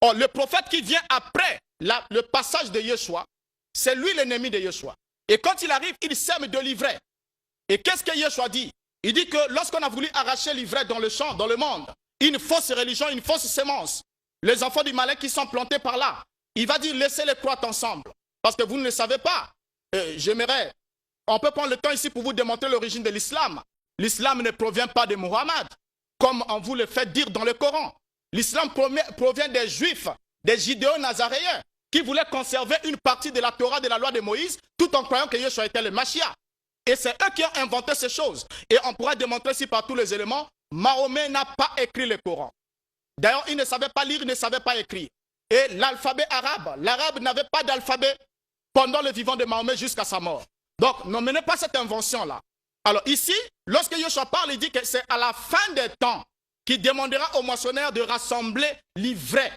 Or, le prophète qui vient après le passage de Yeshua, c'est lui l'ennemi de Yeshua. Et quand il arrive, il sème de l'ivraie. Et qu'est-ce que Yeshua dit? Il dit que lorsqu'on a voulu arracher l'ivraie dans le champ, dans le monde, une fausse religion, une fausse semence, les enfants du malin qui sont plantés par là, il va dire laissez-les croître ensemble. Parce que vous ne le savez pas. J'aimerais, on peut prendre le temps ici pour vous démontrer l'origine de l'islam. L'islam ne provient pas de Mohammed, comme on vous le fait dire dans le Coran. L'islam provient des Juifs, des Judéo-Nazaréens, qui voulaient conserver une partie de la Torah, de la loi de Moïse, tout en croyant que Yeshua était le Mashiach. Et c'est eux qui ont inventé ces choses. Et on pourra démontrer ici par tous les éléments, Mahomet n'a pas écrit le Coran. D'ailleurs, il ne savait pas lire, il ne savait pas écrire. Et l'alphabet arabe, l'arabe n'avait pas d'alphabet pendant le vivant de Mahomet jusqu'à sa mort. Donc, ne menez pas cette invention-là. Alors ici, lorsque Yoshua parle, il dit que c'est à la fin des temps qu'il demandera aux moissonneurs de rassembler l'ivraie,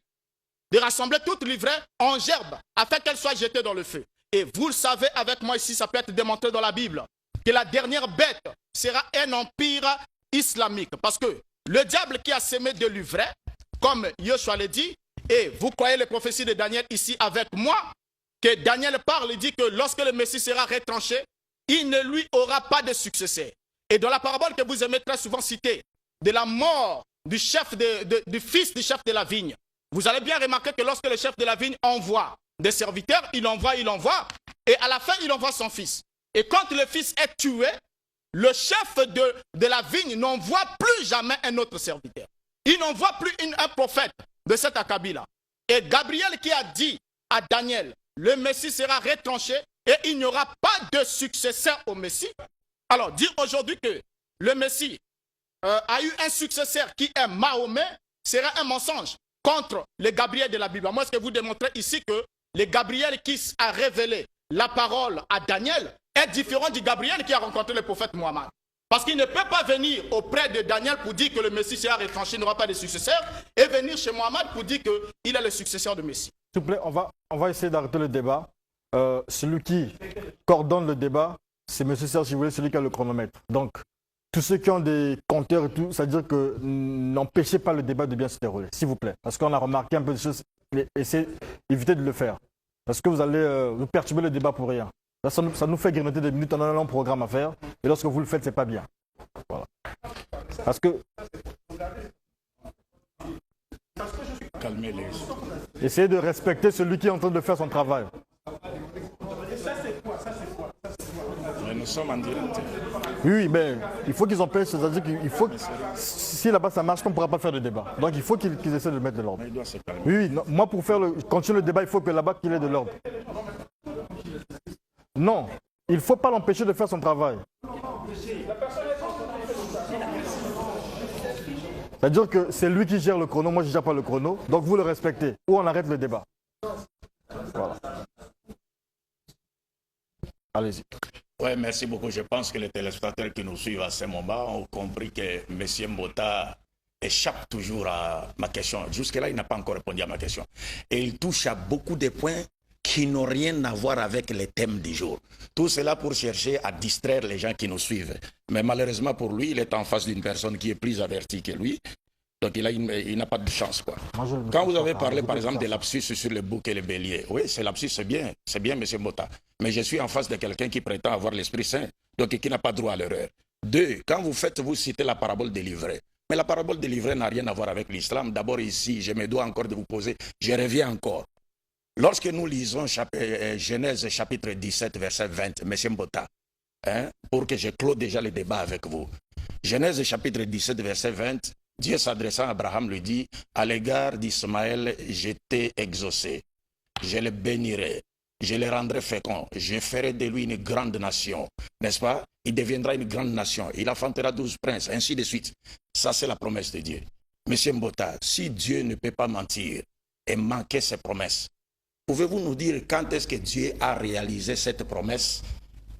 de rassembler toute l'ivraie en gerbe, afin qu'elle soit jetée dans le feu. Et vous le savez avec moi ici, ça peut être démontré dans la Bible, que la dernière bête sera un empire islamique. Parce que le diable qui a semé de l'ivraie, comme Yoshua le dit, et vous croyez les prophéties de Daniel ici avec moi, que Daniel parle, il dit que lorsque le Messie sera retranché, il ne lui aura pas de successeur. Et dans la parabole que vous aimez très souvent citer, de la mort du chef du fils du chef de la vigne, vous allez bien remarquer que lorsque le chef de la vigne envoie des serviteurs, il envoie, et à la fin, il envoie son fils. Et quand le fils est tué, le chef de la vigne n'envoie plus jamais un autre serviteur. Il n'envoie plus un prophète de cet acabit-là. Et Gabriel qui a dit à Daniel, le Messie sera retranché et il n'y aura pas de successeur au Messie. Alors, dire aujourd'hui que le Messie a eu un successeur qui est Mahomet serait un mensonge contre le Gabriel de la Bible. Moi, est-ce que vous démontrez ici que le Gabriel qui a révélé la parole à Daniel est différent du Gabriel qui a rencontré le prophète Mohammed? Parce qu'il ne peut pas venir auprès de Daniel pour dire que le Messie sera retranché, il n'aura pas de successeur, et venir chez Mohammed pour dire qu'il est le successeur du Messie. S'il vous plaît, on va essayer d'arrêter le débat. Celui qui coordonne le débat, c'est M. Serge, si vous voulez, celui qui a le chronomètre. Donc, tous ceux qui ont des compteurs et tout, ça veut dire que n'empêchez pas le débat de bien se dérouler, s'il vous plaît. Parce qu'on a remarqué un peu de choses, essayez d'éviter de le faire. Parce que vous allez vous perturber le débat pour rien. Là, ça nous fait grignoter des minutes, on a un long programme à faire. Et lorsque vous le faites, c'est pas bien. Voilà. Parce que... Calmez-les. Essayez de respecter celui qui est en train de faire son travail. Mais nous sommes en direct. Oui, mais il faut qu'ils empêchent, c'est-à-dire qu'il faut que, si là-bas ça marche, on ne pourra pas faire de débat. Donc il faut qu'ils essaient de mettre de l'ordre. Il doit se calmer. Oui, non, moi pour continuer le débat, il faut que là-bas qu'il ait de l'ordre. Non, il ne faut pas l'empêcher de faire son travail. C'est-à-dire que c'est lui qui gère le chrono, moi je ne gère pas le chrono, donc vous le respectez, ou on arrête le débat. Voilà. Allez-y. Oui, merci beaucoup. Je pense que les téléspectateurs qui nous suivent à ce moment ont compris que M. Mbota échappe toujours à ma question. Jusque-là, il n'a pas encore répondu à ma question. Et il touche à beaucoup de points qui n'ont rien à voir avec les thèmes du jour. Tout cela pour chercher à distraire les gens qui nous suivent. Mais malheureusement pour lui, il est en face d'une personne qui est plus avertie que lui. Donc il n'a pas de chance, quoi. Quand vous avez parlé, par exemple, de lapsus sur le bouc et le bélier, oui, c'est lapsus, c'est bien, M. Mbota. Mais je suis en face de quelqu'un qui prétend avoir l'Esprit Saint, donc qui n'a pas droit à l'erreur. Deux, quand vous citez la parabole des livrets, mais la parabole des livrets n'a rien à voir avec l'islam. D'abord ici, je me dois encore de vous poser, je reviens encore. Lorsque nous lisons Genèse chapitre 17, verset 20, M. Mbota, pour que je clôt déjà le débat avec vous. Genèse chapitre 17, verset 20, Dieu s'adressant à Abraham lui dit, à l'égard d'Ismaël, je t'ai exaucé, je le bénirai, je le rendrai fécond, je ferai de lui une grande nation, n'est-ce pas? Il deviendra une grande nation, il affrontera 12 princes, ainsi de suite. Ça, c'est la promesse de Dieu. Monsieur Mbota, si Dieu ne peut pas mentir et manquer ses promesses, pouvez-vous nous dire quand est-ce que Dieu a réalisé cette promesse?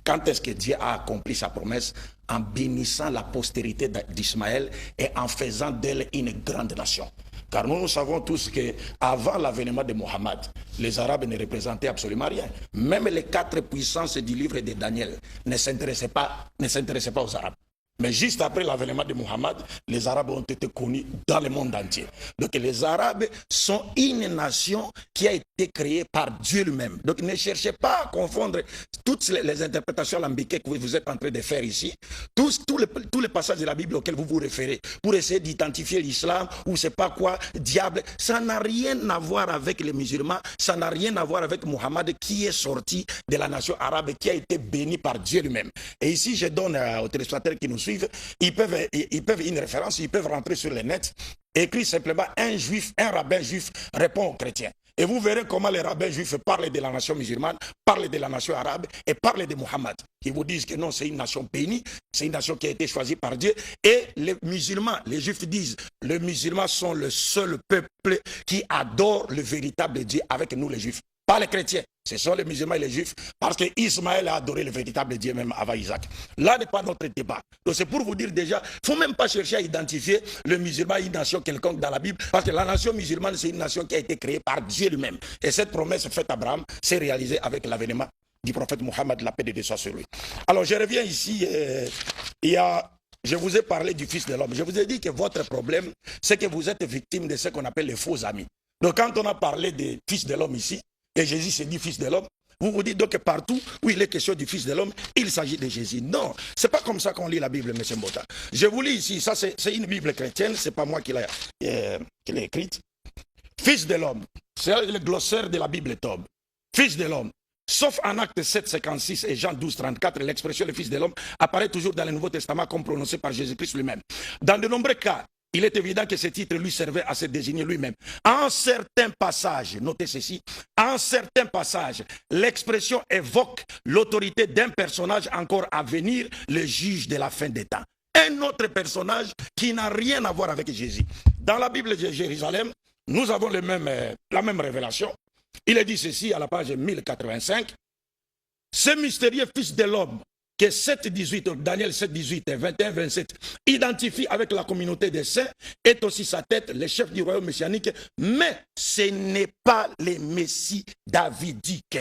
Quand est-ce que Dieu a accompli sa promesse? En bénissant la postérité d'Ismaël et en faisant d'elle une grande nation. Car nous savons tous qu'avant l'avènement de Mohammed, les Arabes ne représentaient absolument rien. Même les 4 puissances du livre de Daniel ne s'intéressaient pas aux Arabes. Mais juste après l'avènement de Mohammed, les Arabes ont été connus dans le monde entier. Donc les Arabes sont une nation qui a été créée par Dieu lui-même. Donc ne cherchez pas à confondre toutes les interprétations alambiquées que vous êtes en train de faire ici, tous les passages de la Bible auxquels vous vous référez, pour essayer d'identifier l'islam ou c'est pas quoi, diable, ça n'a rien à voir avec les musulmans, ça n'a rien à voir avec Mohammed qui est sorti de la nation arabe, qui a été béni par Dieu lui-même. Et ici, je donne aux téléspectateurs qui nous suivent, ils peuvent une référence, ils peuvent rentrer sur le net, écrit simplement un rabbin juif répond aux chrétiens. Et vous verrez comment les rabbins juifs parlent de la nation musulmane, parlent de la nation arabe et parlent de Mohammed. Ils vous disent que non, c'est une nation bénie, c'est une nation qui a été choisie par Dieu. Et les musulmans, les juifs disent, les musulmans sont le seul peuple qui adore le véritable Dieu avec nous les juifs. Pas les chrétiens, ce sont les musulmans et les juifs, parce qu'Ismaël a adoré le véritable Dieu même avant Isaac. Là n'est pas notre débat. Donc c'est pour vous dire déjà, il ne faut même pas chercher à identifier le musulman à une nation quelconque dans la Bible, parce que la nation musulmane, c'est une nation qui a été créée par Dieu lui-même. Et cette promesse faite à Abraham s'est réalisée avec l'avènement du prophète Mohammed, la paix de Dieu soit sur lui. Alors je reviens ici, je vous ai parlé du Fils de l'homme. Je vous ai dit que votre problème, c'est que vous êtes victime de ce qu'on appelle les faux amis. Donc quand on a parlé du Fils de l'homme ici, et Jésus s'est dit Fils de l'homme, vous vous dites donc que partout où il est question du Fils de l'homme, il s'agit de Jésus. Non, c'est pas comme ça qu'on lit la Bible, M. Mbota. Je vous lis ici, ça c'est une Bible chrétienne, c'est pas moi qui l'ai écrite. Fils de l'homme, c'est le glossaire de la Bible Tob. Fils de l'homme. Sauf en Acte 7, 56 et Jean 12, 34, l'expression le Fils de l'homme apparaît toujours dans le Nouveau Testament comme prononcé par Jésus-Christ lui-même. Dans de nombreux cas, il est évident que ce titre lui servait à se désigner lui-même. En certains passages, notez ceci, en certains passages, l'expression évoque l'autorité d'un personnage encore à venir, le juge de la fin des temps. Un autre personnage qui n'a rien à voir avec Jésus. Dans la Bible de Jérusalem, nous avons la même révélation. Il est dit ceci à la page 1085. Ce mystérieux Fils de l'homme, que 7-18, Daniel 7-18 et 21-27 identifie avec la communauté des saints, est aussi sa tête, le chef du royaume messianique, mais ce n'est pas le Messie davidique.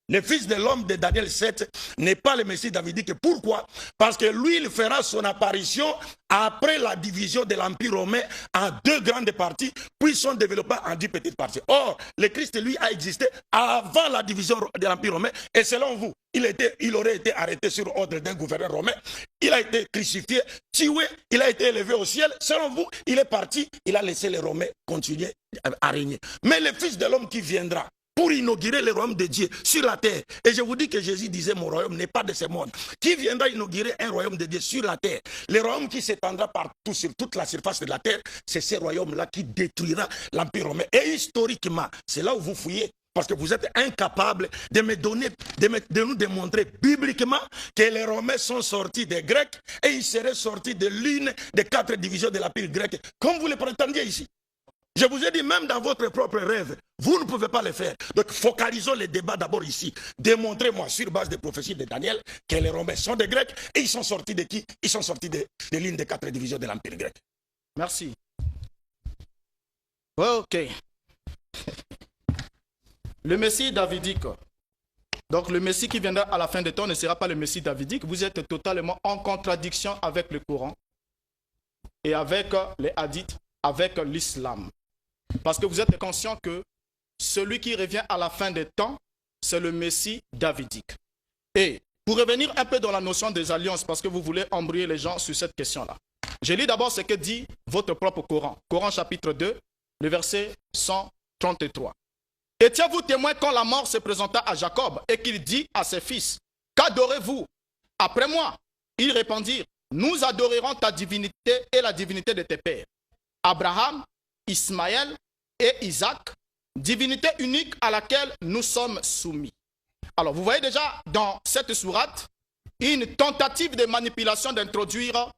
Le Fils de l'homme de Daniel 7 n'est pas le Messie davidique. Pourquoi? Parce que lui, il fera son apparition après la division de l'Empire romain en 2 grandes parties, puis son développement en 10 petites parties. Or, le Christ, lui, a existé avant la division de l'Empire romain, et selon vous, il aurait été arrêté sur ordre d'un gouverneur romain, il a été crucifié, tué, il a été élevé au ciel. Selon vous, il est parti, il a laissé les Romains continuer à régner. Mais le Fils de l'homme qui viendra pour inaugurer le royaume de Dieu sur la terre. Et je vous dis que Jésus disait, mon royaume n'est pas de ce monde. Qui viendra inaugurer un royaume de Dieu sur la terre? Le royaume qui s'étendra partout sur toute la surface de la terre, c'est ce royaume-là qui détruira l'Empire romain. Et historiquement, c'est là où vous fouillez. Parce que vous êtes incapable de nous démontrer bibliquement que les Romains sont sortis des Grecs et ils seraient sortis de l'une des 4 divisions de l'Empire grec, comme vous le prétendiez ici. Je vous ai dit, même dans votre propre rêve, vous ne pouvez pas le faire. Donc, focalisons les débats d'abord ici. Démontrez-moi, sur base des prophéties de Daniel, que les Romains sont des Grecs et ils sont sortis de qui? Ils sont sortis de l'une des 4 divisions de l'Empire grec. Merci. Ok. Le Messie davidique. Donc, le Messie qui viendra à la fin des temps ne sera pas le Messie davidique. Vous êtes totalement en contradiction avec le Coran et avec les hadiths, avec l'islam. Parce que vous êtes conscient que celui qui revient à la fin des temps, c'est le Messie davidique. Et pour revenir un peu dans la notion des alliances, parce que vous voulez embrouiller les gens sur cette question-là. Je lis d'abord ce que dit votre propre Coran. Coran chapitre 2, le verset 133. Étiez-vous témoin quand la mort se présenta à Jacob et qu'il dit à ses fils, qu'adorez-vous après moi? Ils répondirent, nous adorerons ta divinité et la divinité de tes pères. Abraham, Ismaël et Isaac, divinité unique à laquelle nous sommes soumis. Alors, vous voyez déjà dans cette sourate une tentative de manipulation d'introduire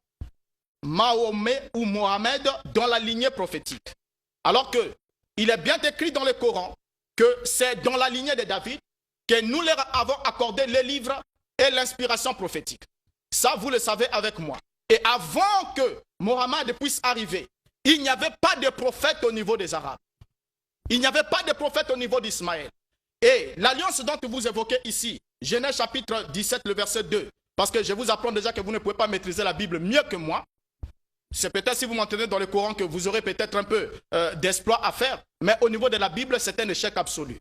Mahomet ou Mohamed dans la lignée prophétique. Alors que il est bien écrit dans le Coran que c'est dans la lignée de David que nous leur avons accordé les livres et l'inspiration prophétique. Ça, vous le savez avec moi. Et avant que Mohammed puisse arriver, il n'y avait pas de prophète au niveau des Arabes. Il n'y avait pas de prophète au niveau d'Ismaël. Et l'alliance dont vous évoquez ici, Genèse chapitre 17, le verset 2, parce que je vous apprends déjà que vous ne pouvez pas maîtriser la Bible mieux que moi. C'est peut-être si vous m'entendez dans le Coran que vous aurez peut-être un peu d'exploit à faire, mais au niveau de la Bible, c'est un échec absolu.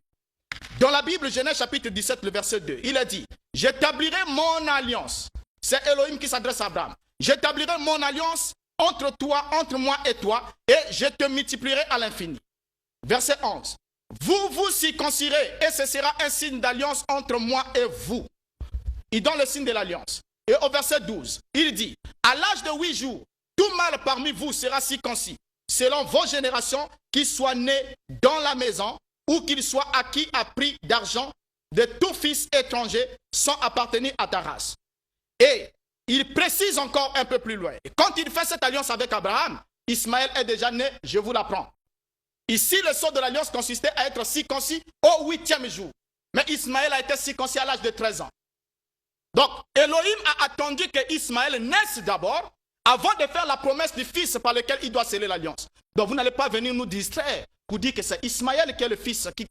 Dans la Bible, Genèse chapitre 17, le verset 2, il est dit, j'établirai mon alliance. C'est Elohim qui s'adresse à Abraham. J'établirai mon alliance entre toi, entre moi et toi, et je te multiplierai à l'infini. Verset 11. Vous vous circoncirez, et ce sera un signe d'alliance entre moi et vous. Il donne le signe de l'alliance. Et au verset 12, il dit, à l'âge de 8 jours, tout mâle parmi vous sera circoncis, selon vos générations, qui soient nés dans la maison ou qu'il soit acquis à prix d'argent de tout fils étranger sans appartenir à ta race. Et il précise encore un peu plus loin. Et quand il fait cette alliance avec Abraham, Ismaël est déjà né, je vous l'apprends. Ici, le sceau de l'alliance consistait à être circoncis au 8e jour. Mais Ismaël a été circoncis à l'âge de 13 ans. Donc, Elohim a attendu que Ismaël naisse d'abord avant de faire la promesse du fils par lequel il doit sceller l'alliance. Donc, vous n'allez pas venir nous distraire pour dire que c'est Ismaël qui est le fils qui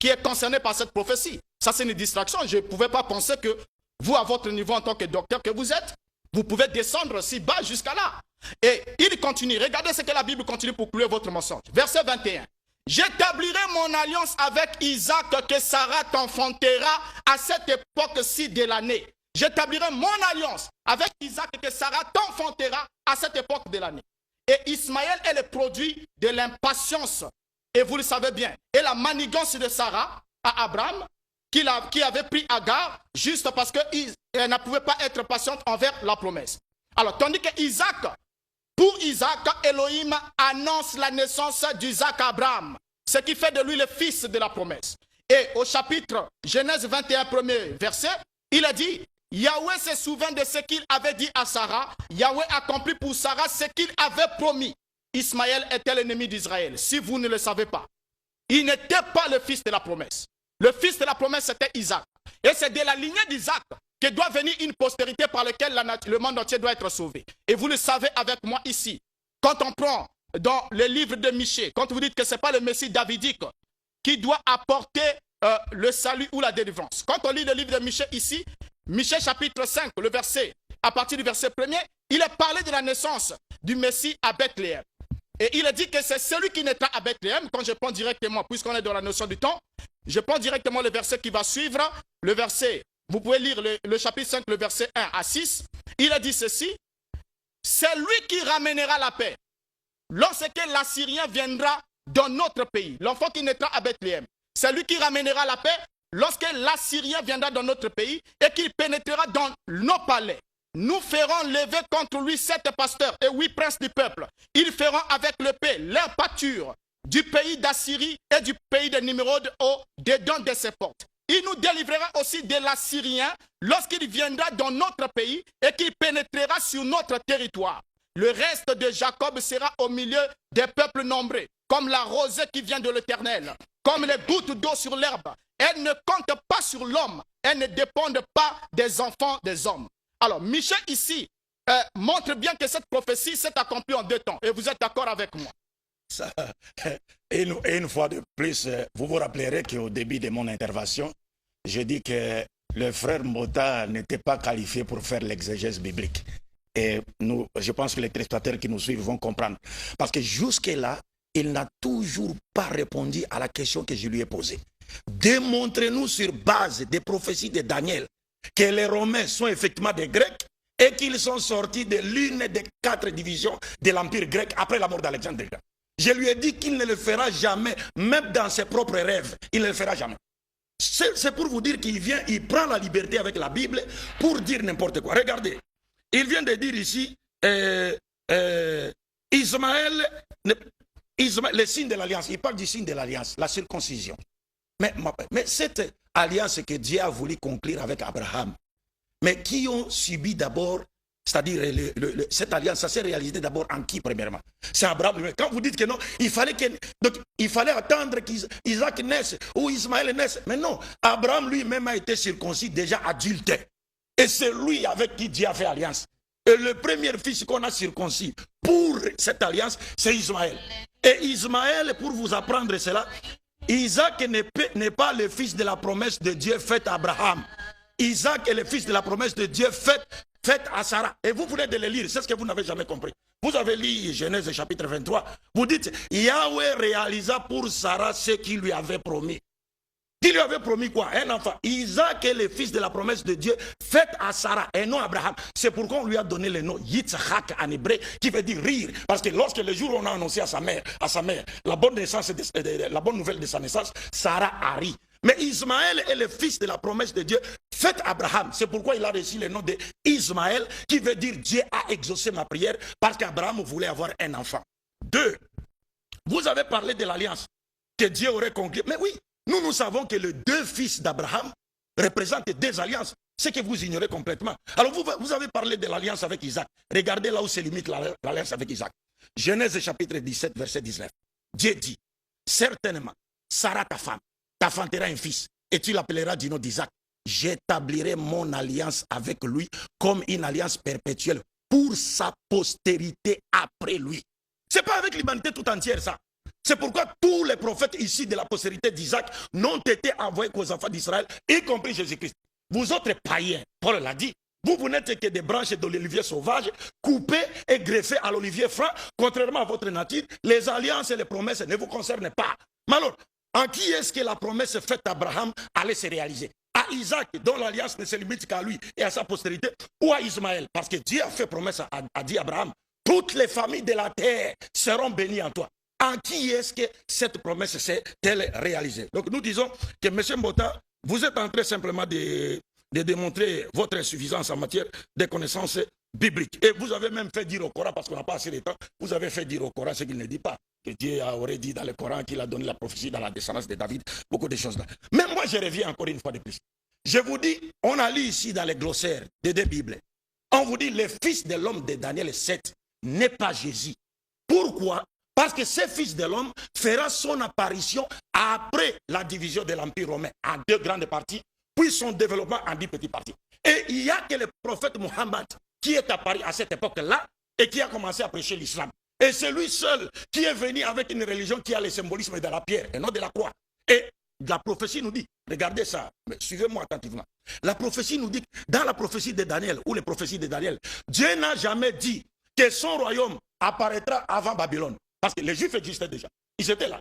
est concerné par cette prophétie. Ça, c'est une distraction. Je ne pouvais pas penser que vous, à votre niveau en tant que docteur que vous êtes, vous pouvez descendre si bas jusqu'à là. Et il continue. Regardez ce que la Bible continue pour clore votre mensonge. Verset 21. J'établirai mon alliance avec Isaac que Sarah t'enfantera à cette époque-ci de l'année. J'établirai mon alliance avec Isaac que Sarah t'enfantera à cette époque de l'année. Et Ismaël est le produit de l'impatience. Et vous le savez bien. Et la manigance de Sarah à Abraham, qui avait pris Agar juste parce qu'elle ne pouvait pas être patiente envers la promesse. Alors, tandis que pour Isaac, Elohim annonce la naissance d'Isaac à Abraham, ce qui fait de lui le fils de la promesse. Et au chapitre Genèse 21, premier verset, il a dit, Yahweh se souvint de ce qu'il avait dit à Sarah, Yahweh accomplit pour Sarah ce qu'il avait promis. Ismaël était l'ennemi d'Israël, si vous ne le savez pas. Il n'était pas le fils de la promesse. Le fils de la promesse, c'était Isaac. Et c'est de la lignée d'Isaac que doit venir une postérité par laquelle le monde entier doit être sauvé. Et vous le savez avec moi ici. Quand on prend dans le livre de Michée, quand vous dites que ce n'est pas le Messie davidique qui doit apporter le salut ou la délivrance. Quand on lit le livre de Michée ici, Michée chapitre 5, à partir du verset 1er, il est parlé de la naissance du Messie à Bethléem. Et il a dit que c'est celui qui naîtra à Bethléem. Quand je prends directement, puisqu'on est dans la notion du temps, je prends directement le verset qui va suivre. Le verset, vous pouvez lire le chapitre 5, le verset 1 à 6. Il a dit ceci. C'est lui qui ramènera la paix. Lorsque l'Assyrien viendra dans notre pays, l'enfant qui naîtra à Bethléem, c'est lui qui ramènera la paix lorsque l'Assyrien viendra dans notre pays et qu'il pénétrera dans nos palais. Nous ferons lever contre lui 7 pasteurs et 8 princes du peuple. Ils feront avec le paix leur pâture du pays d'Assyrie et du pays de Nimrod au-dedans de ses portes. Il nous délivrera aussi de l'Assyrien lorsqu'il viendra dans notre pays et qu'il pénétrera sur notre territoire. Le reste de Jacob sera au milieu des peuples nombreux, comme la rosée qui vient de l'Éternel, comme les gouttes d'eau sur l'herbe. Elles ne comptent pas sur l'homme, elles ne dépendent pas des enfants des hommes. Alors, Michée ici montre bien que cette prophétie s'est accomplie en 2 temps. Et vous êtes d'accord avec moi? Ça, et une fois de plus, vous vous rappellerez qu'au début de mon intervention, je dis que le frère Mbota n'était pas qualifié pour faire l'exégèse biblique. Et je pense que les téléspectateurs qui nous suivent vont comprendre. Parce que jusque-là, il n'a toujours pas répondu à la question que je lui ai posée. Démontrez-nous sur base des prophéties de Daniel que les Romains sont effectivement des Grecs et qu'ils sont sortis de l'une des 4 divisions de l'Empire grec après la mort d'Alexandre. Je lui ai dit qu'il ne le fera jamais, même dans ses propres rêves, il ne le fera jamais. C'est pour vous dire qu'il vient, il prend la liberté avec la Bible pour dire n'importe quoi. Regardez, il vient de dire ici, Ismaël, le signe de l'alliance, il parle du signe de l'alliance, la circoncision. Mais cette alliance que Dieu a voulu conclure avec Abraham, mais qui ont subi d'abord, c'est-à-dire cette alliance, ça s'est réalisé d'abord en qui premièrement? C'est Abraham. Quand vous dites que non, il fallait attendre qu'Isaac naisse ou Ismaël naisse. Mais non, Abraham lui-même a été circoncis déjà adulte. Et c'est lui avec qui Dieu a fait alliance. Et le premier fils qu'on a circoncis pour cette alliance, c'est Ismaël. Et Ismaël, pour vous apprendre cela, Isaac n'est pas le fils de la promesse de Dieu faite à Abraham. Isaac est le fils de la promesse de Dieu faite à Sarah. Et vous venez de le lire, c'est ce que vous n'avez jamais compris. Vous avez lu Genèse chapitre 23. Vous dites, Yahweh réalisa pour Sarah ce qu'il lui avait promis. Qui lui avait promis quoi? Un enfant. Isaac est le fils de la promesse de Dieu faite à Sarah et non à Abraham. C'est pourquoi on lui a donné le nom Yitzhak en hébreu, qui veut dire rire. Parce que lorsque le jour où on a annoncé à sa mère la bonne nouvelle de sa naissance, Sarah a ri. Mais Ismaël est le fils de la promesse de Dieu faite à Abraham. C'est pourquoi il a reçu le nom de Ismaël, qui veut dire Dieu a exaucé ma prière, parce qu'Abraham voulait avoir un enfant. 2. Vous avez parlé de l'alliance. que Dieu aurait conclu. Mais oui, nous savons que les deux fils d'Abraham représentent deux alliances. Ce que vous ignorez complètement. Alors vous avez parlé de l'alliance avec Isaac. Regardez là où se limite l'alliance avec Isaac. Genèse chapitre 17, verset 19. Dieu dit, certainement, Sarah ta femme t'enfantera un fils et tu l'appelleras du nom d'Isaac. J'établirai mon alliance avec lui comme une alliance perpétuelle pour sa postérité après lui. Ce n'est pas avec l'humanité tout entière ça. C'est pourquoi tous les prophètes ici de la postérité d'Isaac n'ont été envoyés qu'aux enfants d'Israël, y compris Jésus-Christ. Vous autres païens, Paul l'a dit, vous n'êtes que des branches de l'olivier sauvage, coupées et greffées à l'olivier franc, contrairement à votre nature. Les alliances et les promesses ne vous concernent pas. Mais alors, en qui est-ce que la promesse faite à Abraham allait se réaliser? À Isaac, dont l'alliance ne se limite qu'à lui et à sa postérité, ou à Ismaël? Parce que Dieu a fait promesse à dit Abraham, toutes les familles de la terre seront bénies en toi. En qui est-ce que cette promesse s'est-elle réalisée? Donc nous disons que M. Mbota, vous êtes en train simplement de démontrer votre insuffisance en matière de connaissances bibliques. Et vous avez même fait dire au Coran, parce qu'on n'a pas assez de temps, vous avez fait dire au Coran ce qu'il ne dit pas. Que Dieu aurait dit dans le Coran qu'il a donné la prophétie dans la descendance de David, beaucoup de choses là. Mais moi je reviens encore une fois de plus. Je vous dis, on a lu ici dans les glossaires des deux Bibles, on vous dit le fils de l'homme de Daniel 7 n'est pas Jésus. Pourquoi? Parce que ce fils de l'homme fera son apparition après la division de l'Empire romain en deux grandes parties, puis son développement en 10 petites parties. Et il n'y a que le prophète Mohammed qui est apparu à cette époque-là et qui a commencé à prêcher l'islam. Et c'est lui seul qui est venu avec une religion qui a le symbolisme de la pierre et non de la croix. Et la prophétie nous dit, regardez ça, suivez-moi attentivement. La prophétie nous dit, dans la prophétie de Daniel, ou les prophéties de Daniel, Dieu n'a jamais dit que son royaume apparaîtra avant Babylone. Parce que les Juifs existaient déjà. Ils étaient là.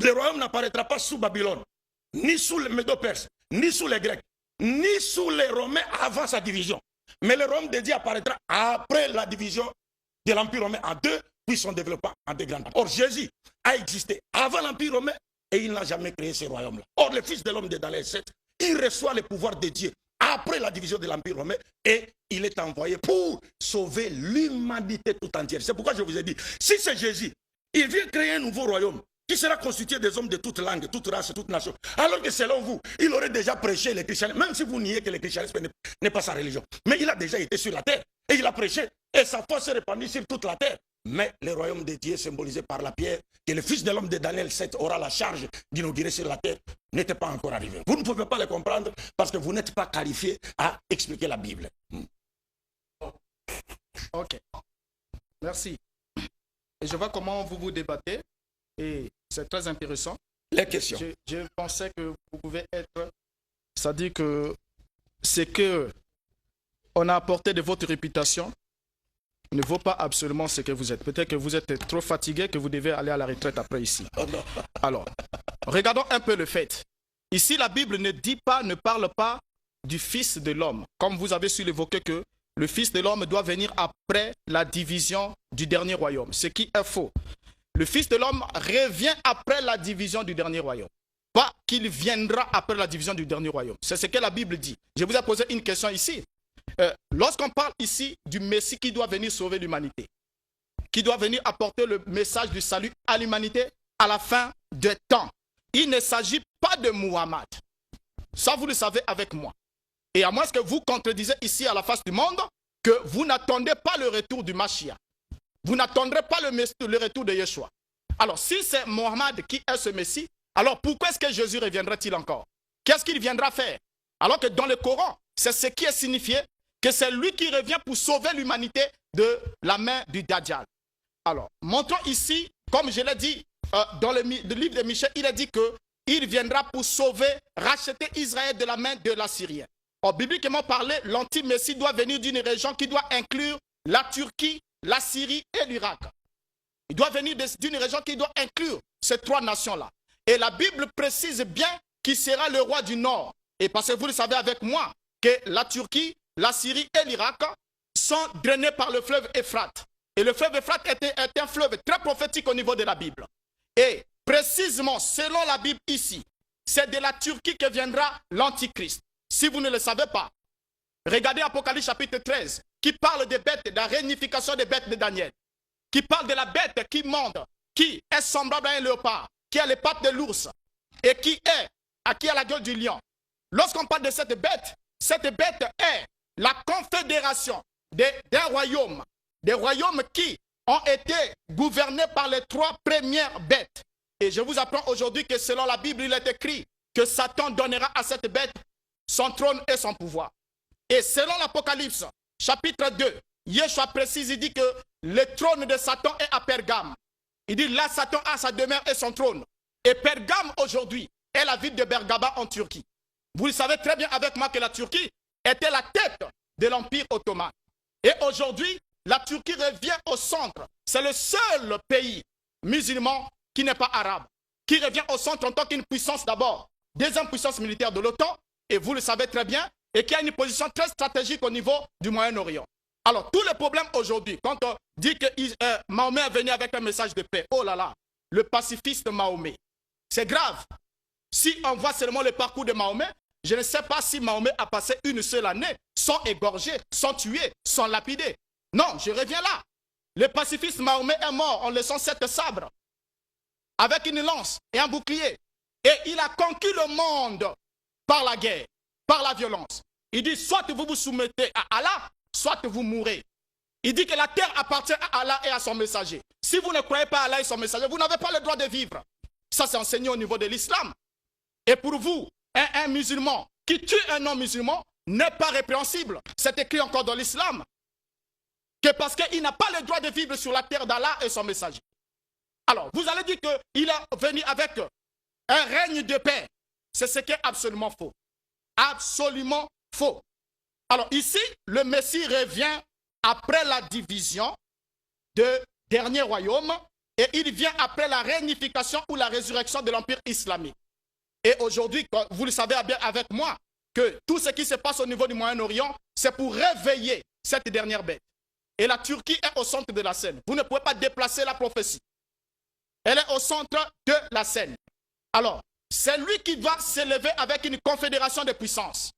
Le royaume n'apparaîtra pas sous Babylone, ni sous les Médo-Perses, ni sous les Grecs, ni sous les Romains avant sa division. Mais le royaume de Dieu apparaîtra après la division de l'Empire romain en deux, puis son développement en deux grandes parties. Or, Jésus a existé avant l'Empire romain et il n'a jamais créé ce royaume-là. Or, le Fils de l'homme de Daniel 7, il reçoit le pouvoir de Dieu après la division de l'Empire romain et il est envoyé pour sauver l'humanité tout entière. C'est pourquoi je vous ai dit, si c'est Jésus, il vient créer un nouveau royaume qui sera constitué des hommes de toute langue, toute race, toute nation. Alors que selon vous, il aurait déjà prêché le christianisme, même si vous niez que le christianisme n'est pas sa religion. Mais il a déjà été sur la terre et il a prêché et sa foi s'est répandue sur toute la terre. Mais le royaume de Dieu symbolisé par la pierre, que le Fils de l'homme de Daniel 7 aura la charge d'inaugurer sur la terre, n'était pas encore arrivé. Vous ne pouvez pas le comprendre parce que vous n'êtes pas qualifié à expliquer la Bible. Ok. Merci. Et je vois comment vous débattez. Et c'est très intéressant. Les questions. Je pensais que vous pouvez être... C'est-à-dire que ce que on a apporté de votre réputation ne vaut pas absolument ce que vous êtes. Peut-être que vous êtes trop fatigué, que vous devez aller à la retraite après ici. Alors, regardons un peu le fait. Ici, la Bible ne parle pas du Fils de l'homme. Comme vous avez su l'évoquer que le Fils de l'homme doit venir après la division du dernier royaume, ce qui est faux. Le Fils de l'homme revient après la division du dernier royaume. Pas qu'il viendra après la division du dernier royaume. C'est ce que la Bible dit. Je vous ai posé une question ici. Lorsqu'on parle ici du Messie qui doit venir sauver l'humanité, qui doit venir apporter le message du salut à l'humanité à la fin des temps, il ne s'agit pas de Muhammad. Ça, vous le savez avec moi. Et à moins que vous contredisez ici à la face du monde que vous n'attendez pas le retour du Mashiach. Vous n'attendrez pas le retour de Yeshua. Alors, si c'est Mohammed qui est ce Messie, alors pourquoi est-ce que Jésus reviendra-t-il encore? Qu'est-ce qu'il viendra faire? Alors que dans le Coran, c'est ce qui est signifié que c'est lui qui revient pour sauver l'humanité de la main du Dajjal. Alors, montrons ici, comme je l'ai dit, dans le livre de Michée, il a dit qu'il viendra pour sauver, racheter Israël de la main de l'Assyrien. Or, bibliquement parlé, l'anti-messie doit venir d'une région qui doit inclure la Turquie, la Syrie et l'Irak. Il doit venir d'une région qui doit inclure ces trois nations-là. Et la Bible précise bien qui sera le roi du Nord. Et parce que vous le savez avec moi, que la Turquie, la Syrie et l'Irak sont drainés par le fleuve Euphrate. Et le fleuve Euphrate est un fleuve très prophétique au niveau de la Bible. Et précisément, selon la Bible ici, c'est de la Turquie que viendra l'Antichrist. Si vous ne le savez pas, regardez Apocalypse chapitre 13, qui parle des bêtes, de la réunification des bêtes de Daniel, qui parle de la bête qui monte, qui est semblable à un léopard, qui a les pattes de l'ours et qui a la gueule du lion. Lorsqu'on parle de cette bête est la confédération des royaumes qui ont été gouvernés par les 3 premières bêtes. Et je vous apprends aujourd'hui que selon la Bible, il est écrit que Satan donnera à cette bête son trône et son pouvoir. Et selon l'Apocalypse, chapitre 2, Yeshua précise, il dit que le trône de Satan est à Pergame. Il dit là, Satan a sa demeure et son trône. Et Pergame aujourd'hui est la ville de Bergaba en Turquie. Vous le savez très bien avec moi que la Turquie était la tête de l'Empire ottoman. Et aujourd'hui, la Turquie revient au centre. C'est le seul pays musulman qui n'est pas arabe, qui revient au centre en tant qu'une puissance d'abord, deuxième puissance militaire de l'OTAN, et vous le savez très bien, et qui a une position très stratégique au niveau du Moyen-Orient. Alors, tous les problèmes aujourd'hui, quand on dit que Mahomet est venu avec un message de paix, oh là là, le pacifiste Mahomet, c'est grave. Si on voit seulement le parcours de Mahomet, je ne sais pas si Mahomet a passé une seule année sans égorger, sans tuer, sans lapider. Non, je reviens là. Le pacifiste Mahomet est mort en laissant 7 sabres, avec une lance et un bouclier. Et il a conquis le monde par la guerre, par la violence. Il dit, soit vous vous soumettez à Allah, soit vous mourrez. Il dit que la terre appartient à Allah et à son messager. Si vous ne croyez pas à Allah et son messager, vous n'avez pas le droit de vivre. Ça, c'est enseigné au niveau de l'islam. Et pour vous, un musulman qui tue un non-musulman n'est pas répréhensible. C'est écrit encore dans l'islam. Que parce qu'il n'a pas le droit de vivre sur la terre d'Allah et son messager. Alors, vous allez dire qu'il est venu avec un règne de paix. C'est ce qui est absolument faux. Absolument faux. Alors ici, le Messie revient après la division de dernier royaume et il vient après la réunification ou la résurrection de l'Empire islamique. Et aujourd'hui, vous le savez bien avec moi, que tout ce qui se passe au niveau du Moyen-Orient, c'est pour réveiller cette dernière bête. Et la Turquie est au centre de la scène. Vous ne pouvez pas déplacer la prophétie. Elle est au centre de la scène. Alors, c'est lui qui va s'élever avec une confédération de puissances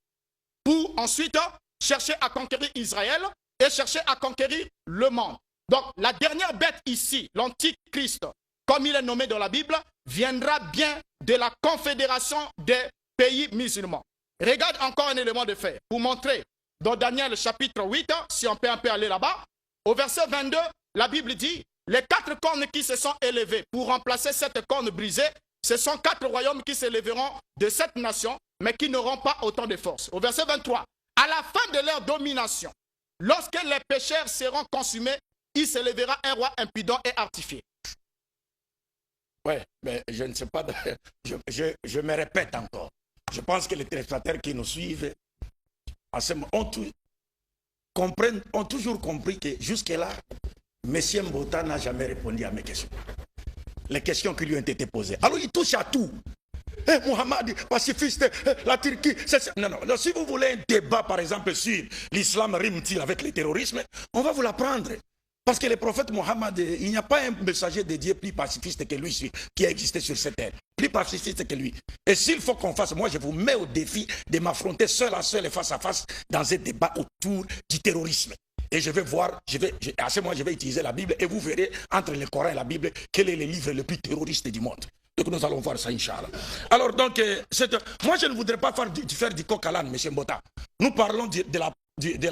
pour ensuite chercher à conquérir Israël et chercher à conquérir le monde. Donc, la dernière bête ici, l'Antichrist, comme il est nommé dans la Bible, viendra bien de la confédération des pays musulmans. Regarde encore un élément de fait pour montrer dans Daniel chapitre 8, si on peut un peu aller là-bas, au verset 22, la Bible dit, les 4 cornes qui se sont élevées pour remplacer cette corne brisée, ce sont 4 royaumes qui s'élèveront de cette nation, mais qui n'auront pas autant de force. Au verset 23, à la fin de leur domination, lorsque les pécheurs seront consumés, il s'élèvera un roi impudent et artifié. Oui, mais je ne sais pas, je me répète encore. Je pense que les téléspectateurs qui nous suivent ont toujours compris que jusque-là, M. Mbota n'a jamais répondu à mes questions. Les questions qui lui ont été posées. Alors il touche à tout. Mohamed, pacifiste, la Turquie. Non, si vous voulez un débat, par exemple, sur l'islam rime-t-il avec le terrorisme, on va vous l'apprendre. Parce que le prophète Mohammed, il n'y a pas un messager dédié plus pacifiste que lui qui a existé sur cette terre. Plus pacifiste que lui. Et s'il faut qu'on fasse, moi je vous mets au défi de m'affronter seul à seul et face à face dans un débat autour du terrorisme. Et je vais voir, à ce moment je vais utiliser la Bible et vous verrez entre le Coran et la Bible quel est le livre le plus terroriste du monde. Donc nous allons voir ça, Inch'Allah. Alors donc, moi je ne voudrais pas faire du coq à l'âne, M. Mbota. Nous parlons de la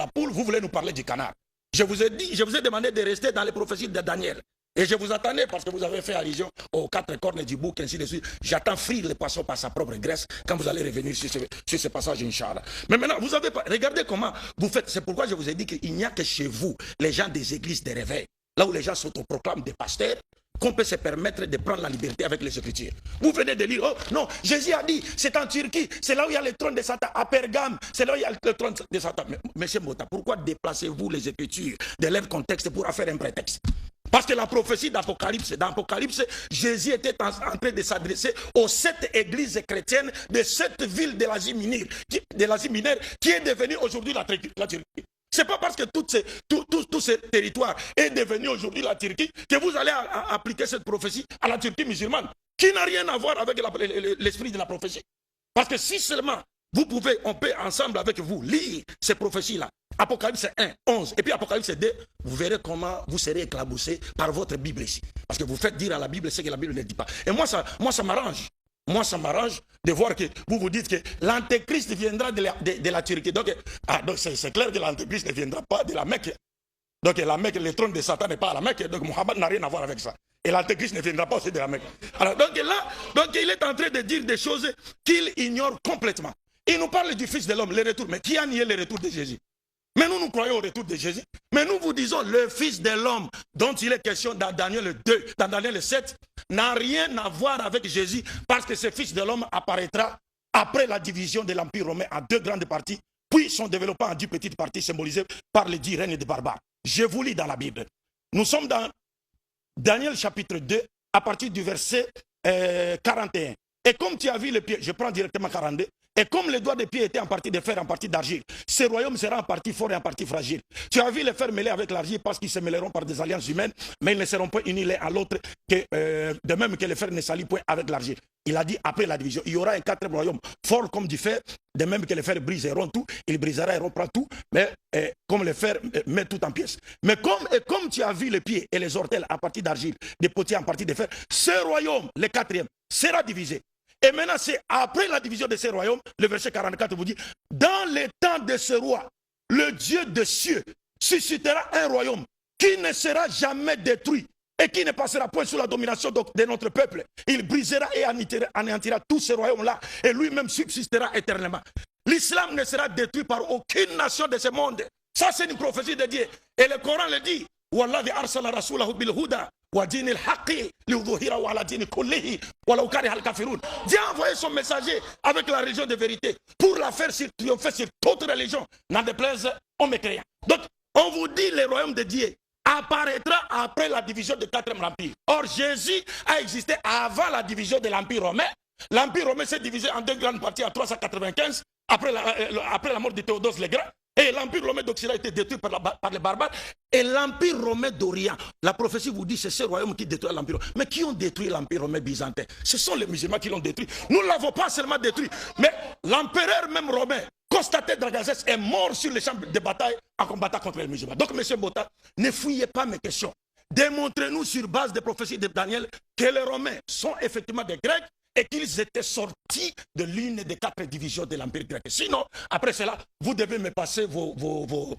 poule, vous voulez nous parler du canard. Je vous ai demandé de rester dans les prophéties de Daniel. Et je vous attendais parce que vous avez fait allusion aux 4 cornes du bouc, ainsi de suite. J'attends frire le poisson par sa propre graisse quand vous allez revenir sur ce passage, Inch'Allah. Mais maintenant, vous avez pas. Regardez comment vous faites. C'est pourquoi je vous ai dit qu'il n'y a que chez vous, les gens des églises de réveil, là où les gens s'autoproclament des pasteurs, qu'on peut se permettre de prendre la liberté avec les Écritures. Vous venez de lire, oh non, Jésus a dit, c'est en Turquie, c'est là où il y a le trône de Satan, à Pergame, c'est là où il y a le trône de Satan. Mais, Monsieur Mbota, pourquoi déplacez-vous les Écritures de leur contexte pour en faire un prétexte? Parce que la prophétie d'Apocalypse, dans Apocalypse, Jésus était en train de s'adresser aux 7 églises chrétiennes de cette ville de l'Asie mineure, qui est devenue aujourd'hui la Turquie. C'est pas parce que tout ce territoire est devenu aujourd'hui la Turquie que vous allez appliquer cette prophétie à la Turquie musulmane, qui n'a rien à voir avec l'esprit de la prophétie. Parce que si seulement on peut ensemble avec vous lire ces prophéties-là, Apocalypse 1, 11, et puis Apocalypse 2, vous verrez comment vous serez éclaboussé par votre Bible ici. Parce que vous faites dire à la Bible ce que la Bible ne dit pas. Et moi, ça m'arrange. Moi, ça m'arrange de voir que vous dites que l'antéchrist viendra de la Turquie. Donc c'est clair que l'antéchrist ne viendra pas de la Mecque. Donc la Mecque, le trône de Satan n'est pas à la Mecque. Donc Mohammed n'a rien à voir avec ça. Et l'antéchrist ne viendra pas aussi de la Mecque. Alors, donc il est en train de dire des choses qu'il ignore complètement. Il nous parle du Fils de l'homme, le retour. Mais qui a nié le retour de Jésus? Mais nous croyons au retour de Jésus. Mais nous vous disons, le Fils de l'homme dont il est question dans Daniel 2, dans Daniel 7, n'a rien à voir avec Jésus parce que ce Fils de l'homme apparaîtra après la division de l'Empire romain en 2 grandes parties, puis son développement en 10 petites parties symbolisées par les 10 règnes des barbares. Je vous lis dans la Bible. Nous sommes dans Daniel chapitre 2, à partir du verset 41. Et comme tu as vu les pieds, je prends directement 42. Et comme les doigts des pieds étaient en partie de fer, en partie d'argile, ce royaume sera en partie fort et en partie fragile. Tu as vu les fer mêlés avec l'argile parce qu'ils se mêleront par des alliances humaines, mais ils ne seront pas unis l'un à l'autre, de même que les fer ne s'allient point avec l'argile. Il a dit après la division, il y aura un 4e royaume fort comme du fer, de même que les fers briseront tout, il brisera et reprend tout, mais comme les fers met tout en pièces. Mais comme tu as vu les pieds et les orteils en partie d'argile, des potiers en partie de fer, ce royaume, le 4e, sera divisé. Et maintenant, c'est après la division de ces royaumes, le verset 44 vous dit, dans les temps de ce roi, le Dieu des cieux suscitera un royaume qui ne sera jamais détruit et qui ne passera point sous la domination de notre peuple. Il brisera et anéantira tous ces royaumes-là et lui-même subsistera éternellement. L'islam ne sera détruit par aucune nation de ce monde. Ça, c'est une prophétie de Dieu. Et le Coran le dit. Walladhi arsala rasulahu bil huda wa dinil haqqi liudhhirahu ala dini kullihi walau kariha al kafirun. Dieu a envoyé son messager avec la religion de vérité pour la faire triompher sur toute religion, n'en déplaise aux mécréants. Donc, on vous dit le royaume de Dieu apparaîtra après la division du 4e empire. Or, Jésus a existé avant la division de l'empire romain. L'empire romain s'est divisé en 2 grandes parties en 395 après la mort de Théodose le Grand. Et l'empire romain d'Occident a été détruit par les barbares. Et l'empire romain d'Orient, la prophétie vous dit, c'est ce royaume qui détruit l'empire romain. Mais qui ont détruit l'empire romain byzantin? Ce sont les musulmans qui l'ont détruit. Nous ne l'avons pas seulement détruit, mais l'empereur même romain, Constantin Dragazès, est mort sur les champs de bataille en combattant contre les musulmans. Donc, M. Bota, ne fouillez pas mes questions. Démontrez-nous sur base des prophéties de Daniel que les Romains sont effectivement des Grecs et qu'ils étaient sortis de l'une des 4 divisions de l'Empire grec. Sinon, après cela, vous devez me passer vos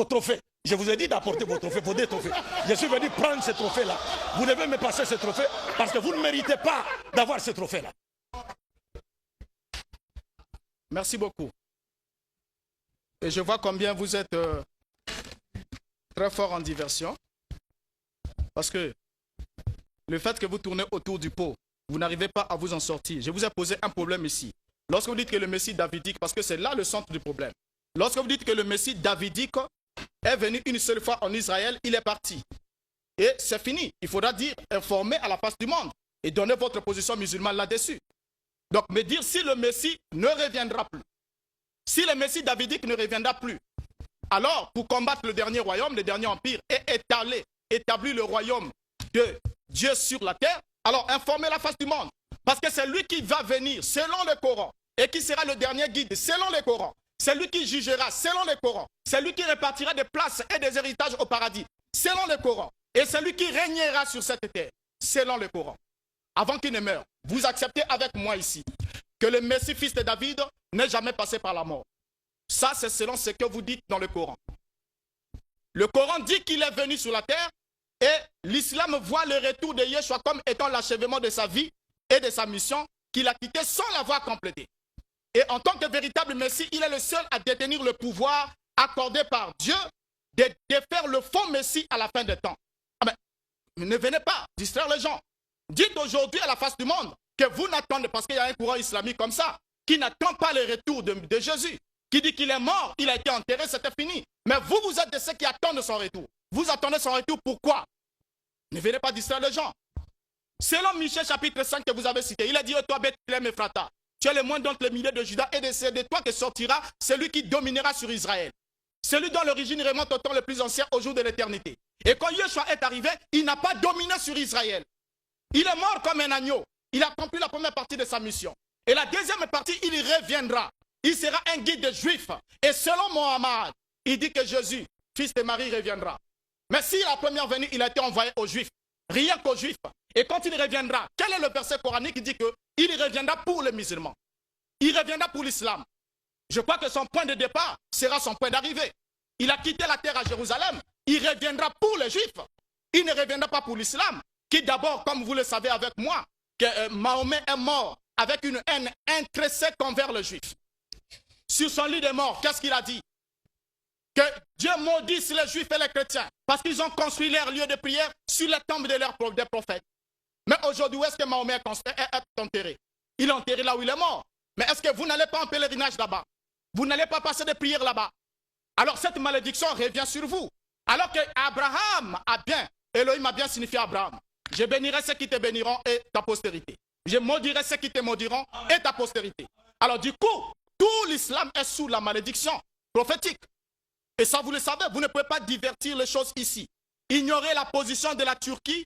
trophées. Je vous ai dit d'apporter vos trophées, vos 2 trophées. Je suis venu prendre ces trophées-là. Vous devez me passer ces trophées parce que vous ne méritez pas d'avoir ces trophées-là. Merci beaucoup. Et je vois combien vous êtes très fort en diversion. Parce que le fait que vous tournez autour du pot, vous n'arrivez pas à vous en sortir. Je vous ai posé un problème ici. Lorsque vous dites que le Messie davidique, parce que c'est là le centre du problème. Lorsque vous dites que le Messie davidique est venu une seule fois en Israël, il est parti. Et c'est fini. Il faudra dire, informer à la face du monde et donner votre position musulmane là-dessus. Donc, me dire si le Messie ne reviendra plus, si le Messie davidique ne reviendra plus, alors pour combattre le dernier royaume, le dernier empire, et établir le royaume de Dieu sur la terre, alors informez la face du monde. Parce que c'est lui qui va venir selon le Coran et qui sera le dernier guide selon le Coran. C'est lui qui jugera selon le Coran. C'est lui qui répartira des places et des héritages au paradis selon le Coran. Et c'est lui qui régnera sur cette terre selon le Coran. Avant qu'il ne meure, vous acceptez avec moi ici que le Messie fils de David n'est jamais passé par la mort. Ça, c'est selon ce que vous dites dans le Coran. Le Coran dit qu'il est venu sur la terre et l'islam voit le retour de Yeshua comme étant l'achèvement de sa vie et de sa mission qu'il a quitté sans l'avoir complété. Et en tant que véritable Messie, il est le seul à détenir le pouvoir accordé par Dieu de faire le faux Messie à la fin des temps. Ah ben, ne venez pas distraire les gens. Dites aujourd'hui à la face du monde que vous n'attendez, parce qu'il y a un courant islamique comme ça, qui n'attend pas le retour de Jésus, qui dit qu'il est mort, il a été enterré, c'était fini. Mais vous, vous êtes de ceux qui attendent son retour. Vous attendez son retour, pourquoi? Ne venez pas distraire les gens. Selon Michée chapitre 5 que vous avez cité, il a dit, toi Bethléem Ephrata, tu es le moins d'entre les milliers de Judas et c'est de toi que sortira celui qui dominera sur Israël. Celui dont l'origine remonte au temps le plus ancien, au jour de l'éternité. Et quand Yeshua est arrivé, il n'a pas dominé sur Israël. Il est mort comme un agneau. Il a accompli la première partie de sa mission. Et la deuxième partie, il reviendra. Il sera un guide de juifs. Et selon Mohammed, il dit que Jésus, fils de Marie, reviendra. Mais si la première venue, il a été envoyé aux Juifs, rien qu'aux Juifs, et quand il reviendra, quel est le verset coranique qui dit qu'il reviendra pour les musulmans? Il reviendra pour l'islam. Je crois que son point de départ sera son point d'arrivée. Il a quitté la terre à Jérusalem. Il reviendra pour les Juifs. Il ne reviendra pas pour l'islam, qui d'abord, comme vous le savez avec moi, que Mahomet est mort avec une haine intrinsèque envers les Juifs. Sur son lit de mort, qu'est-ce qu'il a dit? Que Dieu maudisse les Juifs et les chrétiens parce qu'ils ont construit leur lieu de prière sur les tombes des prophètes. Mais aujourd'hui, où est-ce que Mahomet est enterré? Il est enterré là où il est mort. Mais est-ce que vous n'allez pas en pèlerinage là-bas? Vous n'allez pas passer des prières là-bas? Alors cette malédiction revient sur vous. Alors que Abraham a bien, Elohim a bien signifié Abraham. Je bénirai ceux qui te béniront et ta postérité. Je maudirai ceux qui te maudiront et ta postérité. Alors du coup, tout l'islam est sous la malédiction prophétique. Et ça, vous le savez, vous ne pouvez pas divertir les choses ici. Ignorer la position de la Turquie,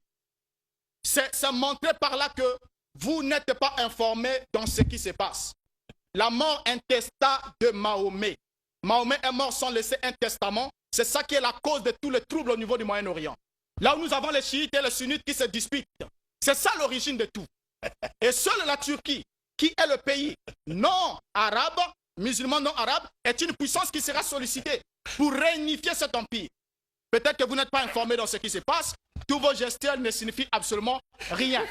c'est montrer par là que vous n'êtes pas informés dans ce qui se passe. La mort intesta de Mahomet. Mahomet est mort sans laisser un testament. C'est ça qui est la cause de tous les troubles au niveau du Moyen-Orient. Là où nous avons les chiites et les sunnites qui se disputent. C'est ça l'origine de tout. Et seule la Turquie, qui est le pays non arabe, musulman non arabe, est une puissance qui sera sollicitée pour réunifier cet empire. Peut-être que vous n'êtes pas informé dans ce qui se passe. Tous vos gestions ne signifient absolument rien.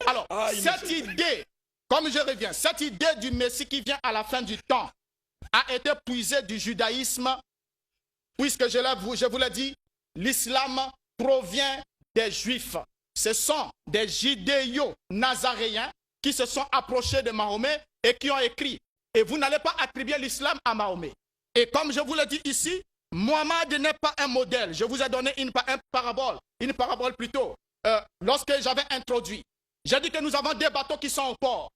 Alors, cette idée, comme je reviens, cette idée du Messie qui vient à la fin du temps a été puisée du judaïsme, puisque je vous l'ai dit, l'islam provient des Juifs. Ce sont des judéo-nazaréens qui se sont approchés de Mahomet et qui ont écrit. Et vous n'allez pas attribuer l'islam à Mahomet. Et comme je vous l'ai dit ici, Mohammed n'est pas un modèle. Je vous ai donné une parabole plutôt. Lorsque j'avais introduit, j'ai dit que nous avons des bateaux qui sont au port.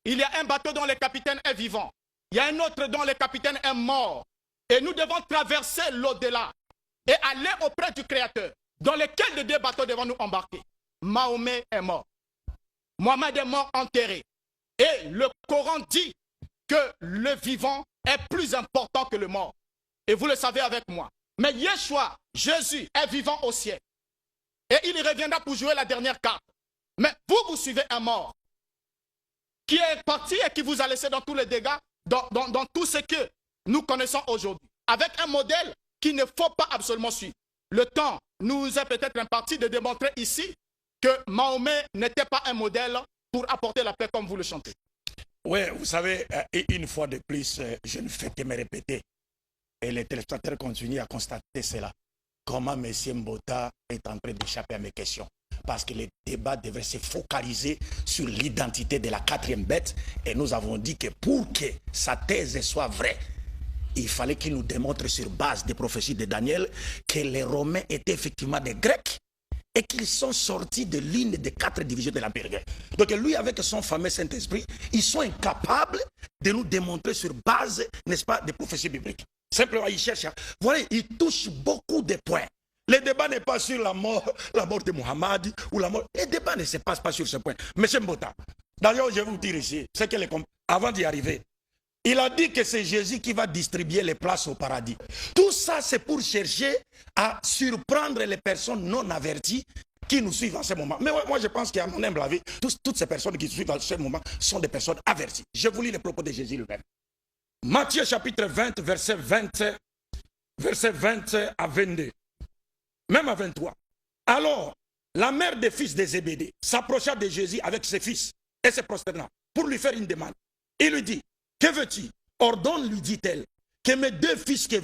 Il y a un bateau dont le capitaine est vivant. Il y a un autre dont le capitaine est mort. Et nous devons traverser l'au-delà et aller auprès du Créateur. Dans lequel de deux bateaux devons-nous embarquer? Mahomet est mort. Mohammed est mort enterré. Et le Coran dit que le vivant est plus important que le mort. Et vous le savez avec moi. Mais Yeshua, Jésus, est vivant au ciel. Et il reviendra pour jouer la dernière carte. Mais vous suivez un mort qui est parti et qui vous a laissé dans tous les dégâts, dans tout ce que nous connaissons aujourd'hui. Avec un modèle qu'il ne faut pas absolument suivre. Le temps nous est peut-être imparti de démontrer ici que Mahomet n'était pas un modèle pour apporter la paix comme vous le chantez. Oui, vous savez, une fois de plus, je ne fais que me répéter. Et les téléspectateurs continuent à constater cela. Comment M. Mbota est en train d'échapper à mes questions. Parce que les débats devraient se focaliser sur l'identité de la quatrième bête. Et nous avons dit que pour que sa thèse soit vraie, il fallait qu'il nous démontre sur base des prophéties de Daniel que les Romains étaient effectivement des Grecs et qu'ils sont sortis de l'une des 4 divisions de l'Empire grec. Donc lui, avec son fameux Saint-Esprit, ils sont incapables de nous démontrer sur base, n'est-ce pas, des prophéties bibliques. Simplement, ils cherchent. Vous voyez, ils touchent beaucoup de points. Le débat n'est pas sur la mort de Muhammad ou la mort. Le débat ne se passe pas sur ce point. Monsieur Mbota, d'ailleurs, je vais vous dire ici, c'est que avant d'y arriver, il a dit que c'est Jésus qui va distribuer les places au paradis. Tout ça, c'est pour chercher à surprendre les personnes non averties qui nous suivent en ce moment. Mais moi, je pense qu'à mon humble avis, toutes ces personnes qui suivent en ce moment sont des personnes averties. Je vous lis les propos de Jésus lui-même. Matthieu chapitre 20, verset 20 à 22. Même à 23. Alors, la mère des fils de Zébédée s'approcha de Jésus avec ses fils et se prosterna pour lui faire une demande. Il lui dit, que veux-tu? Ordonne, lui dit-elle, que mes 2 fils que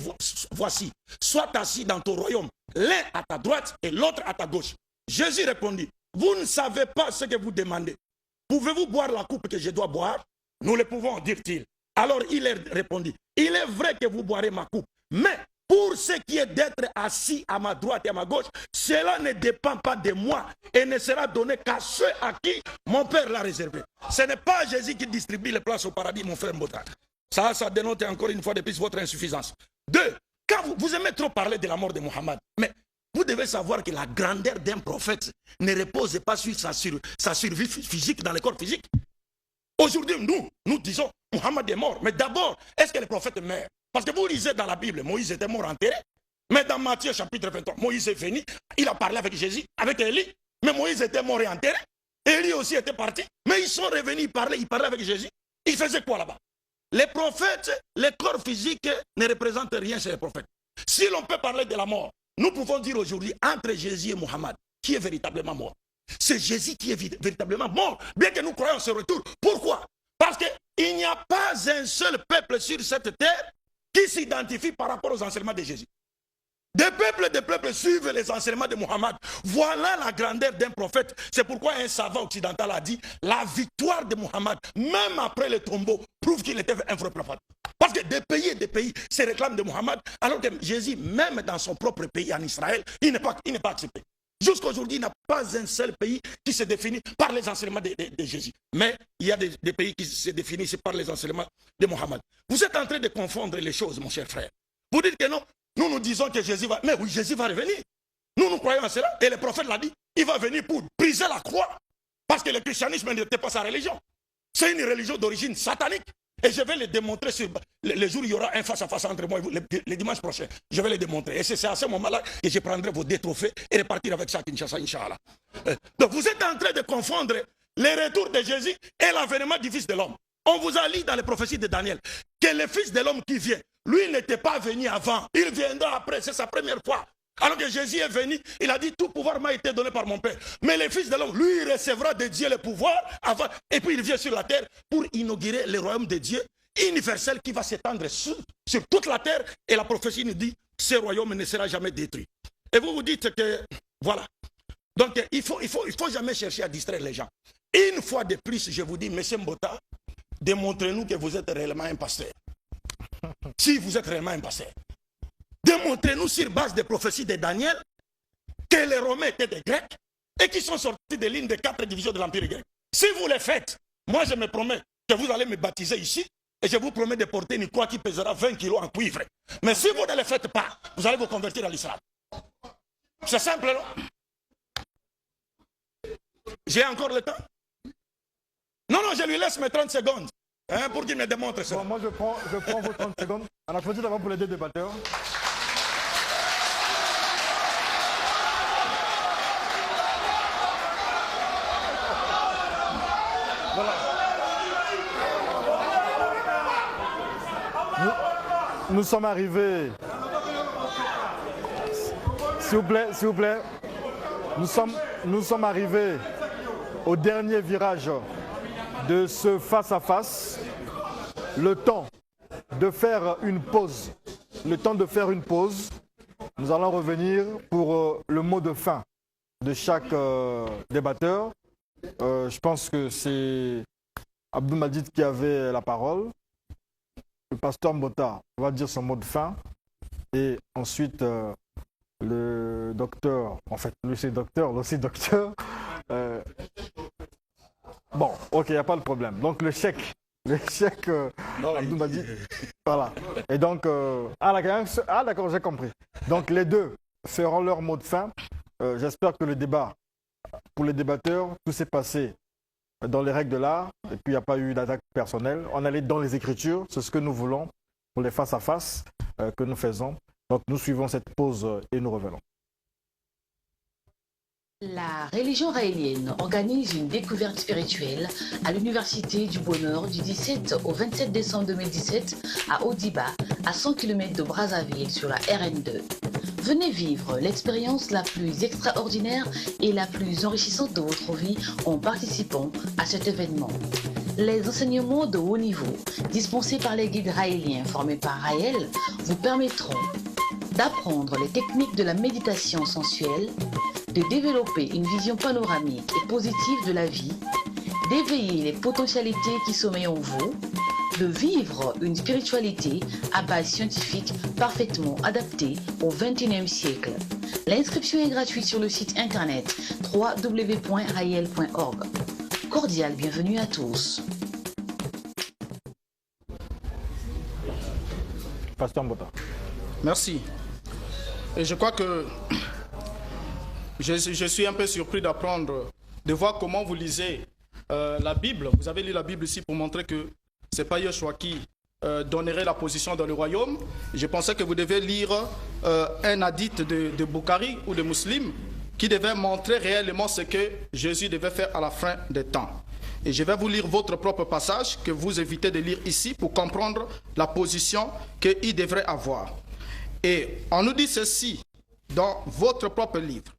voici soient assis dans ton royaume, l'un à ta droite et l'autre à ta gauche. Jésus répondit, vous ne savez pas ce que vous demandez. Pouvez-vous boire la coupe que je dois boire? Nous le pouvons, dit-il. Alors il leur répondit, il est vrai que vous boirez ma coupe, mais pour ce qui est d'être assis à ma droite et à ma gauche, cela ne dépend pas de moi et ne sera donné qu'à ceux à qui mon Père l'a réservé. Ce n'est pas Jésus qui distribue les places au paradis, mon frère Mbota. Ça dénote encore une fois de plus votre insuffisance. 2, quand vous aimez trop parler de la mort de Mohammed, mais vous devez savoir que la grandeur d'un prophète ne repose pas sur sa survie physique dans le corps physique. Aujourd'hui, nous disons, Mohammed est mort, mais d'abord, est-ce que le prophète meurt? Parce que vous lisez dans la Bible, Moïse était mort enterré. Mais dans Matthieu chapitre 23, Moïse est venu, il a parlé avec Jésus, avec Élie. Mais Moïse était mort et enterré. Élie aussi était parti. Mais ils sont revenus, ils parlaient avec Jésus. Ils faisaient quoi là-bas? Les prophètes, les corps physiques ne représentent rien chez les prophètes. Si l'on peut parler de la mort, nous pouvons dire aujourd'hui, entre Jésus et Mohammed, qui est véritablement mort? C'est Jésus qui est véritablement mort, bien que nous croyons ce retour. Pourquoi? Parce qu'il n'y a pas un seul peuple sur cette terre qui s'identifie par rapport aux enseignements de Jésus. Des peuples suivent les enseignements de Mohammed. Voilà la grandeur d'un prophète. C'est pourquoi un savant occidental a dit la victoire de Mohammed, même après le tombeau, prouve qu'il était un vrai prophète. Parce que des pays se réclament de Mohammed, alors que Jésus, même dans son propre pays, en Israël, il n'est pas accepté. Jusqu'à aujourd'hui, il n'y a pas un seul pays qui se définit par les enseignements de Jésus. Mais il y a des pays qui se définissent par les enseignements de Mohammed. Vous êtes en train de confondre les choses, mon cher frère. Vous dites que non, nous disons que Jésus va... Mais oui, Jésus va revenir. Nous croyons à cela. Et le prophète l'a dit. Il va venir pour briser la croix. Parce que le christianisme n'était pas sa religion. C'est une religion d'origine satanique. Et je vais le démontrer sur le jour où il y aura un face-à-face entre moi et vous, le dimanche prochain. Je vais le démontrer. Et c'est à ce moment-là que je prendrai vos deux trophées et repartir avec ça à Kinshasa, Inch'Allah. Donc vous êtes en train de confondre les retours de Jésus et l'avènement du Fils de l'homme. On vous a lu dans les prophéties de Daniel que le Fils de l'homme qui vient, lui n'était pas venu avant. Il viendra après. C'est sa première fois. Alors que Jésus est venu, il a dit tout pouvoir m'a été donné par mon Père. Mais le Fils de l'homme, lui, il recevra de Dieu le pouvoir avant. Et puis il vient sur la terre pour inaugurer le royaume de Dieu universel qui va s'étendre sur toute la terre. Et la prophétie nous dit ce royaume ne sera jamais détruit. Et vous vous dites que voilà. Donc il faut jamais chercher à distraire les gens. Une fois de plus, je vous dis, M. Mbota, démontrez-nous que vous êtes réellement un pasteur. Si vous êtes réellement un pasteur. Démontrez-nous sur base des prophéties de Daniel que les Romains étaient des Grecs et qui sont sortis de l'une des 4 divisions de l'Empire grec. Si vous le faites, moi je me promets que vous allez me baptiser ici et je vous promets de porter une croix qui pèsera 20 kilos en cuivre. Mais si vous ne le faites pas, vous allez vous convertir à l'islam. C'est simple, non? J'ai encore le temps? Non, je lui laisse mes 30 secondes pour qu'il me démontre ça. Bon, moi je prends vos 30 secondes. On a choisi d'abord pour les deux débatteurs. Voilà. Nous sommes arrivés. S'il vous plaît. Nous sommes arrivés au dernier virage de ce face-à-face. Le temps de faire une pause. Nous allons revenir pour le mot de fin de chaque débatteur. Je pense que c'est Abdou Madid qui avait la parole. Le pasteur Mbota va dire son mot de fin. Et ensuite, le docteur, en fait, lui c'est docteur, l'aussi docteur. Bon, ok, il n'y a pas de problème. Donc le chèque, Abdou Madid, voilà. Et donc, d'accord, j'ai compris. Donc les deux feront leur mot de fin. J'espère que le débat, pour les débatteurs, tout s'est passé dans les règles de l'art, et puis il n'y a pas eu d'attaque personnelle. On allait dans les Écritures, c'est ce que nous voulons pour les face-à-face que nous faisons. Donc nous suivons cette pause et nous revenons. La religion raélienne organise une découverte spirituelle à l'Université du Bonheur du 17 au 27 décembre 2017 à Odiba, à 100 km de Brazzaville sur la RN2. Venez vivre l'expérience la plus extraordinaire et la plus enrichissante de votre vie en participant à cet événement. Les enseignements de haut niveau dispensés par les guides raéliens formés par Raël vous permettront d'apprendre les techniques de la méditation sensuelle, de développer une vision panoramique et positive de la vie, d'éveiller les potentialités qui sommeillent en vous, de vivre une spiritualité à base scientifique parfaitement adaptée au XXIe siècle. L'inscription est gratuite sur le site internet www.rael.org. Cordial bienvenue à tous. Pasteur Mbota. Merci. Et je crois que je suis un peu surpris d'apprendre, de voir comment vous lisez la Bible. Vous avez lu la Bible ici pour montrer que ce n'est pas Yeshua qui donnerait la position dans le royaume. Je pensais que vous devez lire un hadith de Bukhari ou de Muslim qui devait montrer réellement ce que Jésus devait faire à la fin des temps. Et je vais vous lire votre propre passage que vous évitez de lire ici pour comprendre la position qu'il devrait avoir. Et on nous dit ceci dans votre propre livre.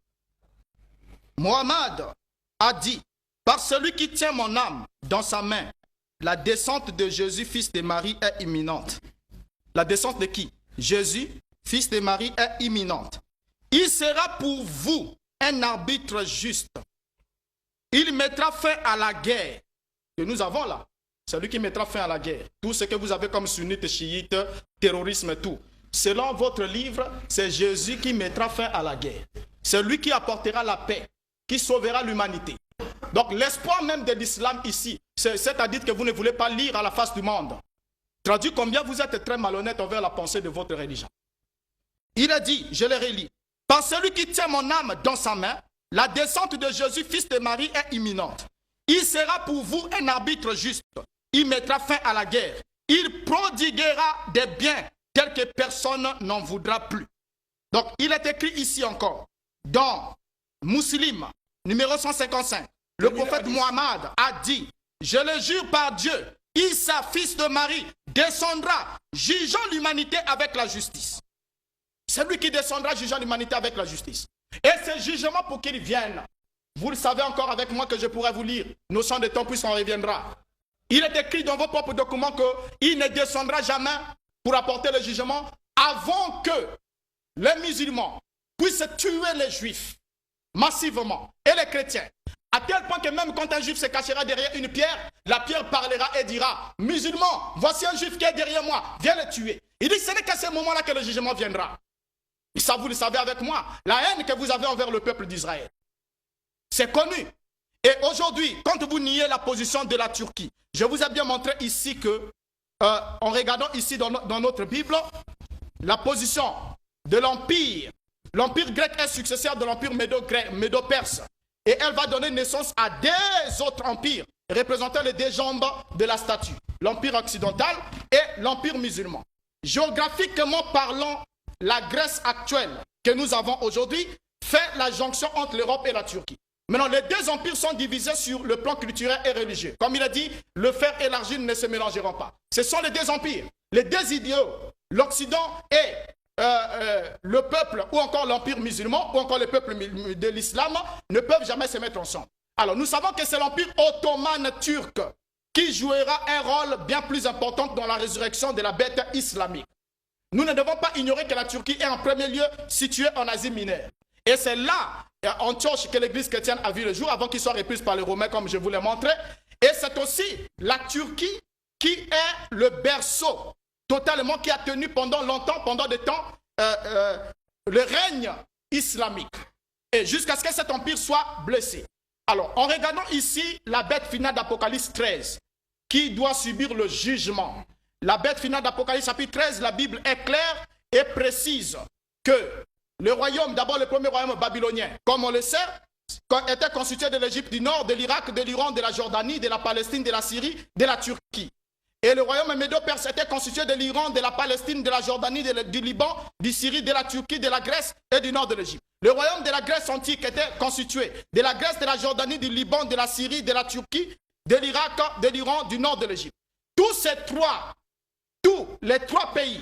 Mohammed a dit, par celui qui tient mon âme dans sa main, la descente de Jésus, fils de Marie, est imminente. La descente de qui? Jésus, fils de Marie, est imminente. Il sera pour vous un arbitre juste. Il mettra fin à la guerre que nous avons là. C'est lui qui mettra fin à la guerre. Tout ce que vous avez comme sunnites, chiites, terrorisme et tout. Selon votre livre, c'est Jésus qui mettra fin à la guerre. C'est lui qui apportera la paix, qui sauvera l'humanité. Donc l'espoir même de l'islam ici, c'est cet hadith que vous ne voulez pas lire à la face du monde. Traduit combien vous êtes très malhonnête envers la pensée de votre religion. Il a dit, je le relis, par celui qui tient mon âme dans sa main, la descente de Jésus, fils de Marie, est imminente. Il sera pour vous un arbitre juste. Il mettra fin à la guerre. Il prodiguera des biens tels que personne n'en voudra plus. Donc, il est écrit ici encore, dans Muslim, numéro 155, le prophète Mohammed a dit, je le jure par Dieu, Isa, fils de Marie, descendra, jugeant l'humanité avec la justice. C'est lui qui descendra, jugeant l'humanité avec la justice. Et ce jugement pour qu'il vienne, vous le savez encore avec moi que je pourrais vous lire, notion de temps puisqu'on reviendra. Il est écrit dans vos propres documents qu'il ne descendra jamais pour apporter le jugement avant que les musulmans puissent tuer les juifs massivement et les chrétiens. À tel point que même quand un juif se cachera derrière une pierre, la pierre parlera et dira, musulman, voici un juif qui est derrière moi, viens le tuer. Il dit, ce n'est qu'à ce moment-là que le jugement viendra. Et ça, vous le savez avec moi, la haine que vous avez envers le peuple d'Israël. C'est connu. Et aujourd'hui, quand vous niez la position de la Turquie, je vous ai bien montré ici que, en regardant ici dans notre Bible, la position de l'Empire grec est successeur de l'Empire médo-perse. Et elle va donner naissance à des autres empires, représentant les deux jambes de la statue. L'Empire occidental et l'Empire musulman. Géographiquement parlant, la Grèce actuelle que nous avons aujourd'hui fait la jonction entre l'Europe et la Turquie. Maintenant, les deux empires sont divisés sur le plan culturel et religieux. Comme il a dit, le fer et l'argile ne se mélangeront pas. Ce sont les deux empires, les deux idéaux, l'Occident et le peuple, ou encore l'empire musulman, ou encore le peuple de l'islam, ne peuvent jamais se mettre ensemble. Alors, nous savons que c'est l'empire ottoman turc qui jouera un rôle bien plus important dans la résurrection de la bête islamique. Nous ne devons pas ignorer que la Turquie est en premier lieu située en Asie mineure. Et c'est là, en Antioche, que l'église chrétienne a vu le jour, avant qu'il soit reprise par les Romains, comme je vous l'ai montré. Et c'est aussi la Turquie qui est le berceau totalement, qui a tenu pendant longtemps, pendant des temps, le règne islamique. Et jusqu'à ce que cet empire soit blessé. Alors, en regardant ici la bête finale d'Apocalypse 13, qui doit subir le jugement. La bête finale d'Apocalypse chapitre 13, la Bible est claire et précise que le royaume, d'abord le premier royaume babylonien, comme on le sait, était constitué de l'Égypte du Nord, de l'Irak, de l'Iran, de la Jordanie, de la Palestine, de la Syrie, de la Turquie. Et le royaume médo-perse était constitué de l'Iran, de la Palestine, de la Jordanie, du Liban, du Syrie, de la Turquie, de la Grèce et du nord de l'Égypte. Le royaume de la Grèce antique était constitué de la Grèce, de la Jordanie, du Liban, de la Syrie, de la Turquie, de l'Irak, de l'Iran, du nord de l'Égypte. Tous les trois pays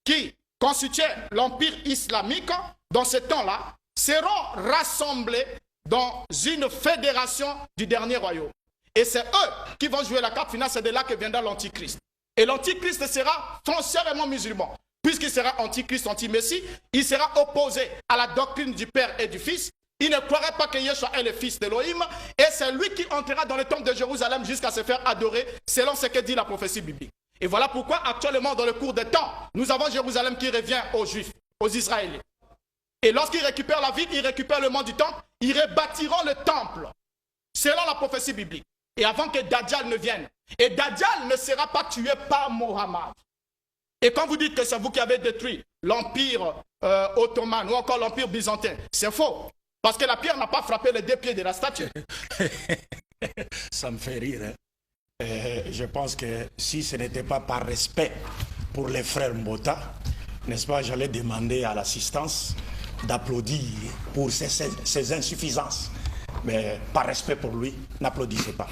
qui constituaient l'empire islamique dans ce temps-là seront rassemblés dans une fédération du dernier royaume. Et c'est eux qui vont jouer la carte finale, c'est de là que viendra l'antichrist. Et l'antichrist sera foncièrement musulman. Puisqu'il sera antichrist, anti-messie, il sera opposé à la doctrine du Père et du Fils. Il ne croirait pas que Yeshua est le fils d'Élohim. Et c'est lui qui entrera dans le temple de Jérusalem jusqu'à se faire adorer, selon ce que dit la prophétie biblique. Et voilà pourquoi actuellement, dans le cours des temps, nous avons Jérusalem qui revient aux Juifs, aux Israéliens. Et lorsqu'ils récupèrent la ville, ils récupèrent le mont du temple, ils rebâtiront le temple, selon la prophétie biblique. Et avant que Dajjal ne vienne. Et Dajjal ne sera pas tué par Mohammed. Et quand vous dites que c'est vous qui avez détruit l'empire ottoman ou encore l'empire byzantin, c'est faux. Parce que la pierre n'a pas frappé les deux pieds de la statue. Ça me fait rire. Hein? Je pense que si ce n'était pas par respect pour les frères Mbota, n'est-ce pas, j'allais demander à l'assistance d'applaudir pour ses insuffisances. Mais par respect pour lui, n'applaudissez pas.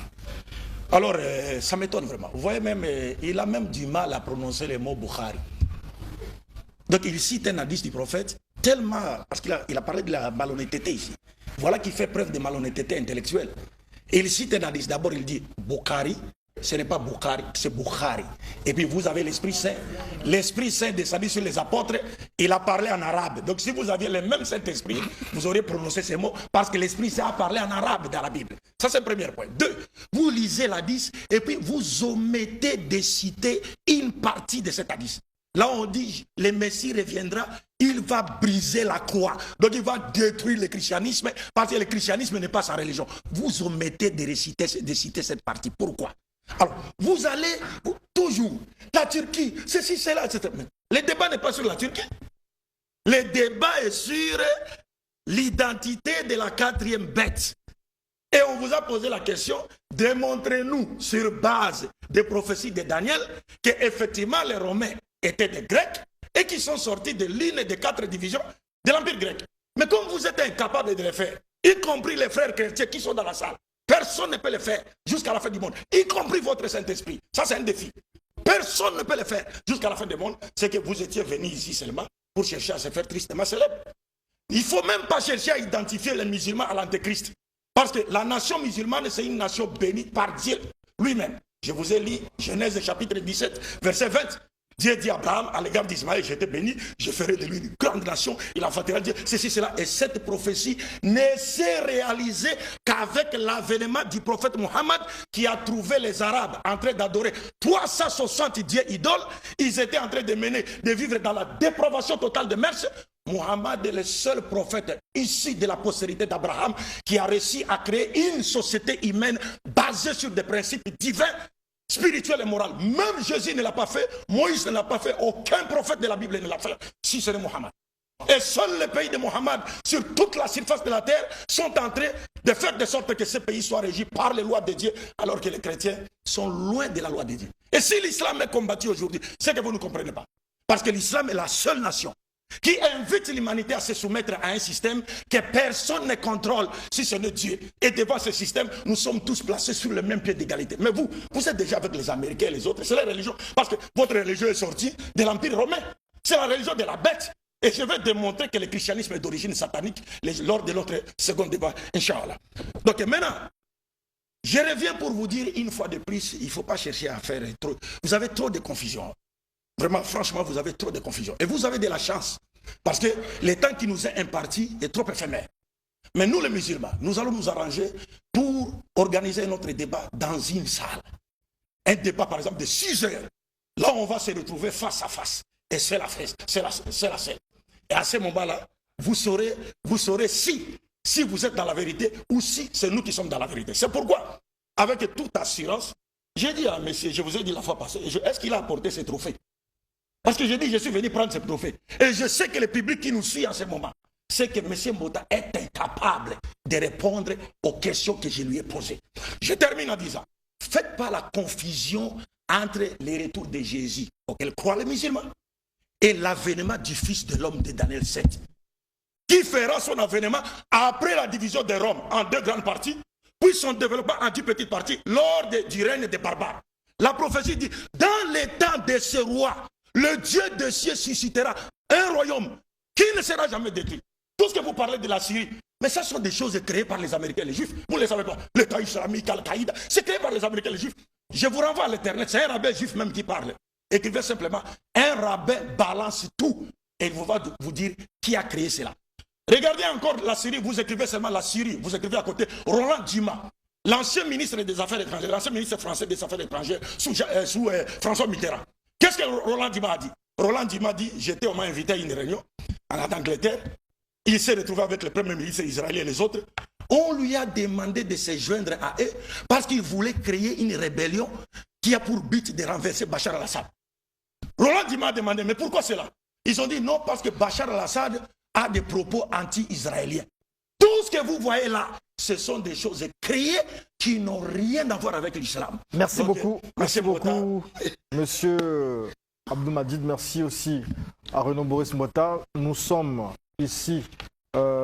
Alors, ça m'étonne vraiment. Vous voyez même, il a même du mal à prononcer les mots Bukhari. Donc, il cite un hadith du prophète, tellement, parce qu'il a parlé de la malhonnêteté ici. Voilà qui fait preuve de malhonnêteté intellectuelle. Et il cite un hadith. D'abord, il dit Bukhari. Ce n'est pas Bukhari, c'est Bukhari. Et puis vous avez l'Esprit Saint. L'Esprit Saint descendu sur les apôtres, il a parlé en arabe. Donc si vous aviez le même Saint-Esprit, vous auriez prononcé ces mots parce que l'Esprit Saint a parlé en arabe dans la Bible. Ça c'est le premier point. 2, vous lisez l'hadith et puis vous omettez de citer une partie de cet hadith. Là on dit, le Messie reviendra, il va briser la croix. Donc il va détruire le christianisme parce que le christianisme n'est pas sa religion. Vous omettez de citer cette partie. Pourquoi? Alors, vous allez toujours, la Turquie, ceci, cela, etc. Le débat n'est pas sur la Turquie. Le débat est sur l'identité de la quatrième bête. Et on vous a posé la question, démontrez-nous sur base des prophéties de Daniel qu'effectivement les Romains étaient des Grecs et qui sont sortis de l'une des 4 divisions de l'Empire grec. Mais comme vous êtes incapables de le faire, y compris les frères chrétiens qui sont dans la salle, personne ne peut le faire jusqu'à la fin du monde, y compris votre Saint-Esprit. Ça, c'est un défi. Personne ne peut le faire jusqu'à la fin du monde. C'est que vous étiez venus ici seulement pour chercher à se faire tristement célèbre. Il ne faut même pas chercher à identifier les musulmans à l'antéchrist. Parce que la nation musulmane, c'est une nation bénie par Dieu lui-même. Je vous ai lu Genèse chapitre 17, verset 20. Dieu dit à Abraham, à l'égard d'Ismaël, j'étais béni, je ferai de lui une grande nation. Il enfantera Dieu, ceci, cela. Et cette prophétie ne s'est réalisée qu'avec l'avènement du prophète Mohammed qui a trouvé les Arabes en train d'adorer 360 dieux idoles. Ils étaient en train de vivre dans la dépravation totale de mœurs. Mohammed est le seul prophète issu de la postérité d'Abraham qui a réussi à créer une société humaine basée sur des principes divins, spirituel et moral. Même Jésus ne l'a pas fait, Moïse ne l'a pas fait, aucun prophète de la Bible ne l'a fait, si c'est Mohammed. Et seuls les pays de Mohammed, sur toute la surface de la terre, sont en train de faire de sorte que ces pays soient régis par les lois de Dieu, alors que les chrétiens sont loin de la loi de Dieu. Et si l'islam est combattu aujourd'hui, c'est que vous ne comprenez pas. Parce que l'islam est la seule nation qui invite l'humanité à se soumettre à un système que personne ne contrôle si ce n'est Dieu. Et devant ce système, nous sommes tous placés sur le même pied d'égalité. Mais vous êtes déjà avec les Américains et les autres. C'est la religion. Parce que votre religion est sortie de l'Empire romain. C'est la religion de la bête. Et je vais démontrer que le christianisme est d'origine satanique lors de notre second débat, Inch'Allah. Donc maintenant, je reviens pour vous dire une fois de plus, il ne faut pas chercher à faire trop. Vous avez trop de confusion. Vraiment, franchement, vous avez trop de confusion. Et vous avez de la chance. Parce que le temps qui nous est imparti est trop éphémère. Mais nous, les musulmans, nous allons nous arranger pour organiser notre débat dans une salle. Un débat, par exemple, de 6 heures. Là, on va se retrouver face à face. Et c'est la fête, c'est la scène. Et à ce moment-là, vous saurez si vous êtes dans la vérité ou si c'est nous qui sommes dans la vérité. C'est pourquoi, avec toute assurance, j'ai dit à monsieur, je vous ai dit la fois passée, est-ce qu'il a apporté ses trophées? Parce que j'ai dit, je suis venu prendre ce trophée. Et je sais que le public qui nous suit en ce moment, c'est que M. Mbota est incapable de répondre aux questions que je lui ai posées. Je termine en disant, faites pas la confusion entre les retours de Jésus, auquel croient les musulmans, et l'avènement du Fils de l'homme de Daniel 7, qui fera son avènement après la division de Rome en 2 grandes parties, puis son développement en 10 petites parties lors du règne des barbares. La prophétie dit, dans les temps de ce roi, le Dieu des cieux suscitera un royaume qui ne sera jamais détruit. Tout ce que vous parlez de la Syrie, mais ça sont des choses créées par les Américains et les Juifs. Vous ne les savez pas. L'État islamique, Al-Qaïda, c'est créé par les Américains et les Juifs. Je vous renvoie à l'Internet, c'est un rabbin juif même qui parle. Écrivez simplement, un rabbin balance tout. Et il va vous dire qui a créé cela. Regardez encore la Syrie, vous écrivez seulement la Syrie. Vous écrivez à côté Roland Dumas, l'ancien ministre des Affaires étrangères, l'ancien ministre français des Affaires étrangères sous François Mitterrand. Qu'est-ce que Roland Dumas a dit? Roland Dumas dit, j'étais au moins invité à une réunion en Angleterre. Il s'est retrouvé avec le premier ministre israélien et les autres. On lui a demandé de se joindre à eux parce qu'il voulait créer une rébellion qui a pour but de renverser Bachar al-Assad. Roland Dumas a demandé, mais pourquoi cela? Ils ont dit non, parce que Bachar al-Assad a des propos anti-israéliens. Tout ce que vous voyez là, ce sont des choses créées qui n'ont rien à voir avec l'islam. Merci Donc, beaucoup. Merci beaucoup, monsieur Abdou Madid. Merci aussi à Renaud Boris Mota. Nous sommes ici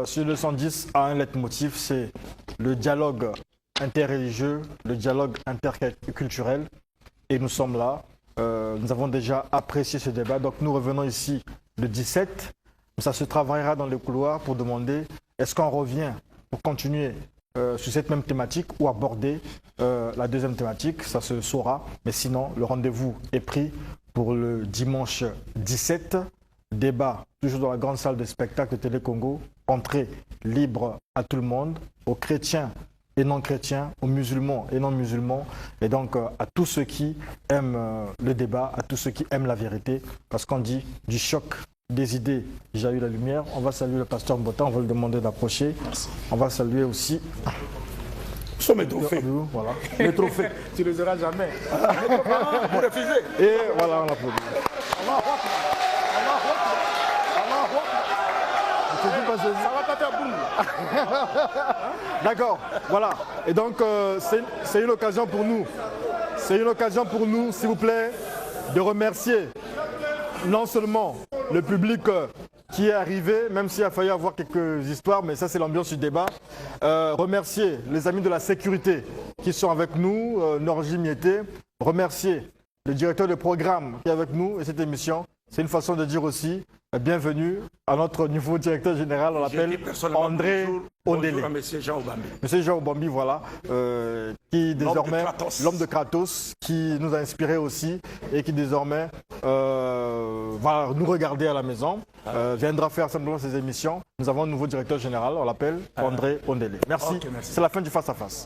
sur le 110 à un leitmotiv, c'est le dialogue interreligieux, le dialogue interculturel. Et nous sommes là. Nous avons déjà apprécié ce débat. Donc nous revenons ici le 17. Ça se travaillera dans les couloirs pour demander est-ce qu'on revient pour continuer sur cette même thématique ou aborder la deuxième thématique. Ça se saura. Mais sinon, le rendez-vous est pris pour le dimanche 17. Débat toujours dans la grande salle de spectacle de Télé Congo. Entrée libre à tout le monde, aux chrétiens et non chrétiens, aux musulmans et non musulmans, et donc à tous ceux qui aiment le débat, à tous ceux qui aiment la vérité, parce qu'on dit du choc des idées, j'ai eu la lumière. On va saluer le pasteur Mbota, on va lui demander d'approcher. On va saluer aussi... Ce sont mes trophées. Voilà. Les trophées. Tu ne les auras jamais. Vous refusez. Et voilà, on applaudit. Ça va pas faire boum. D'accord, voilà. Et donc, c'est une occasion pour nous. C'est une occasion pour nous, s'il vous plaît, de remercier non seulement le public qui est arrivé, même s'il a fallu avoir quelques histoires, mais ça c'est l'ambiance du débat. Remercier les amis de la sécurité qui sont avec nous, Norji Miete. Remercier le directeur de programme qui est avec nous et cette émission. C'est une façon de dire aussi bienvenue à notre nouveau directeur général, on l'appelle André Ondele. Bonjour à M. Jean Obambi. Monsieur Jean Obambi, voilà, qui désormais, l'homme de Kratos, qui nous a inspiré aussi et qui désormais va nous regarder à la maison, viendra faire simplement ses émissions. Nous avons un nouveau directeur général, on l'appelle André Ondele. Merci, okay, merci. C'est la fin du face-à-face.